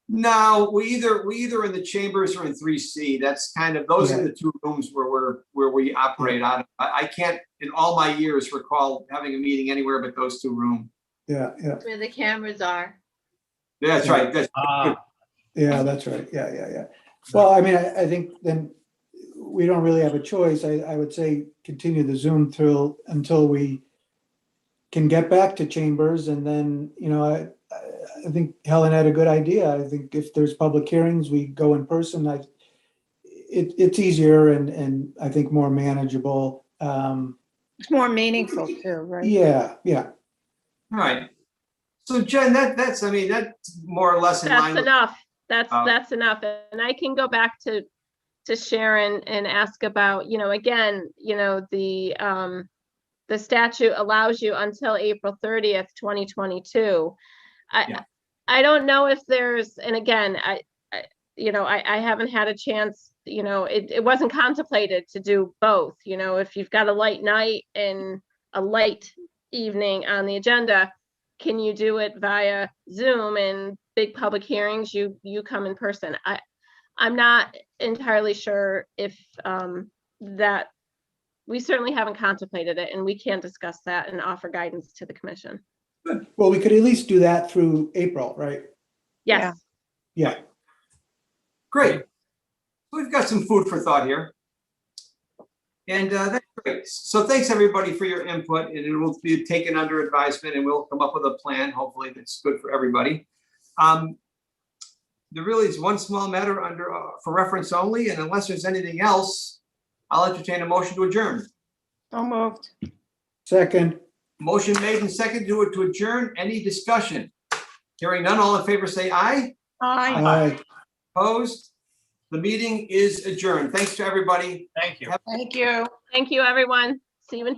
no, we either in the chambers or in 3C. That's kind of, those are the two rooms where we operate out of. I can't, in all my years, recall having a meeting anywhere but those two rooms. Yeah. Where the cameras are. That's right. That's Yeah, that's right. Yeah. Well, I mean, I think then we don't really have a choice. I would say continue the Zoom until we can get back to chambers. And then, you know, I think Helen had a good idea. I think if there's public hearings, we go in person. It's easier and I think more manageable. It's more meaningful too, right? Yeah. all right. So Jen, that's more or less in line. That's enough. That's enough. And I can go back to Sharon and ask about, you know, again, you know, the statute allows you until April 30th, 2022. I don't know if there's, and again, I haven't had a chance, you know, it wasn't contemplated to do both, you know, if you've got a light night and a light evening on the agenda, can you do it via Zoom? And big public hearings, you come in person. I'm not entirely sure if that, we certainly haven't contemplated it, and we can discuss that and offer guidance to the commission. Well, we could at least do that through April, right? Yes. Yeah. Great. We've got some food for thought here. And that's great. So thanks everybody for your input, and it will be taken under advisement, and we'll come up with a plan, hopefully that's good for everybody. There really is one small matter under for reference only, and unless there's anything else, I'll entertain a motion to adjourn. So moved. Second. Motion made and seconded to adjourn. Any discussion? Hearing none, all in favor say aye. Aye. Aye. Opposed? The meeting is adjourned. Thanks to everybody. Thank you. Thank you. Thank you, everyone. See you in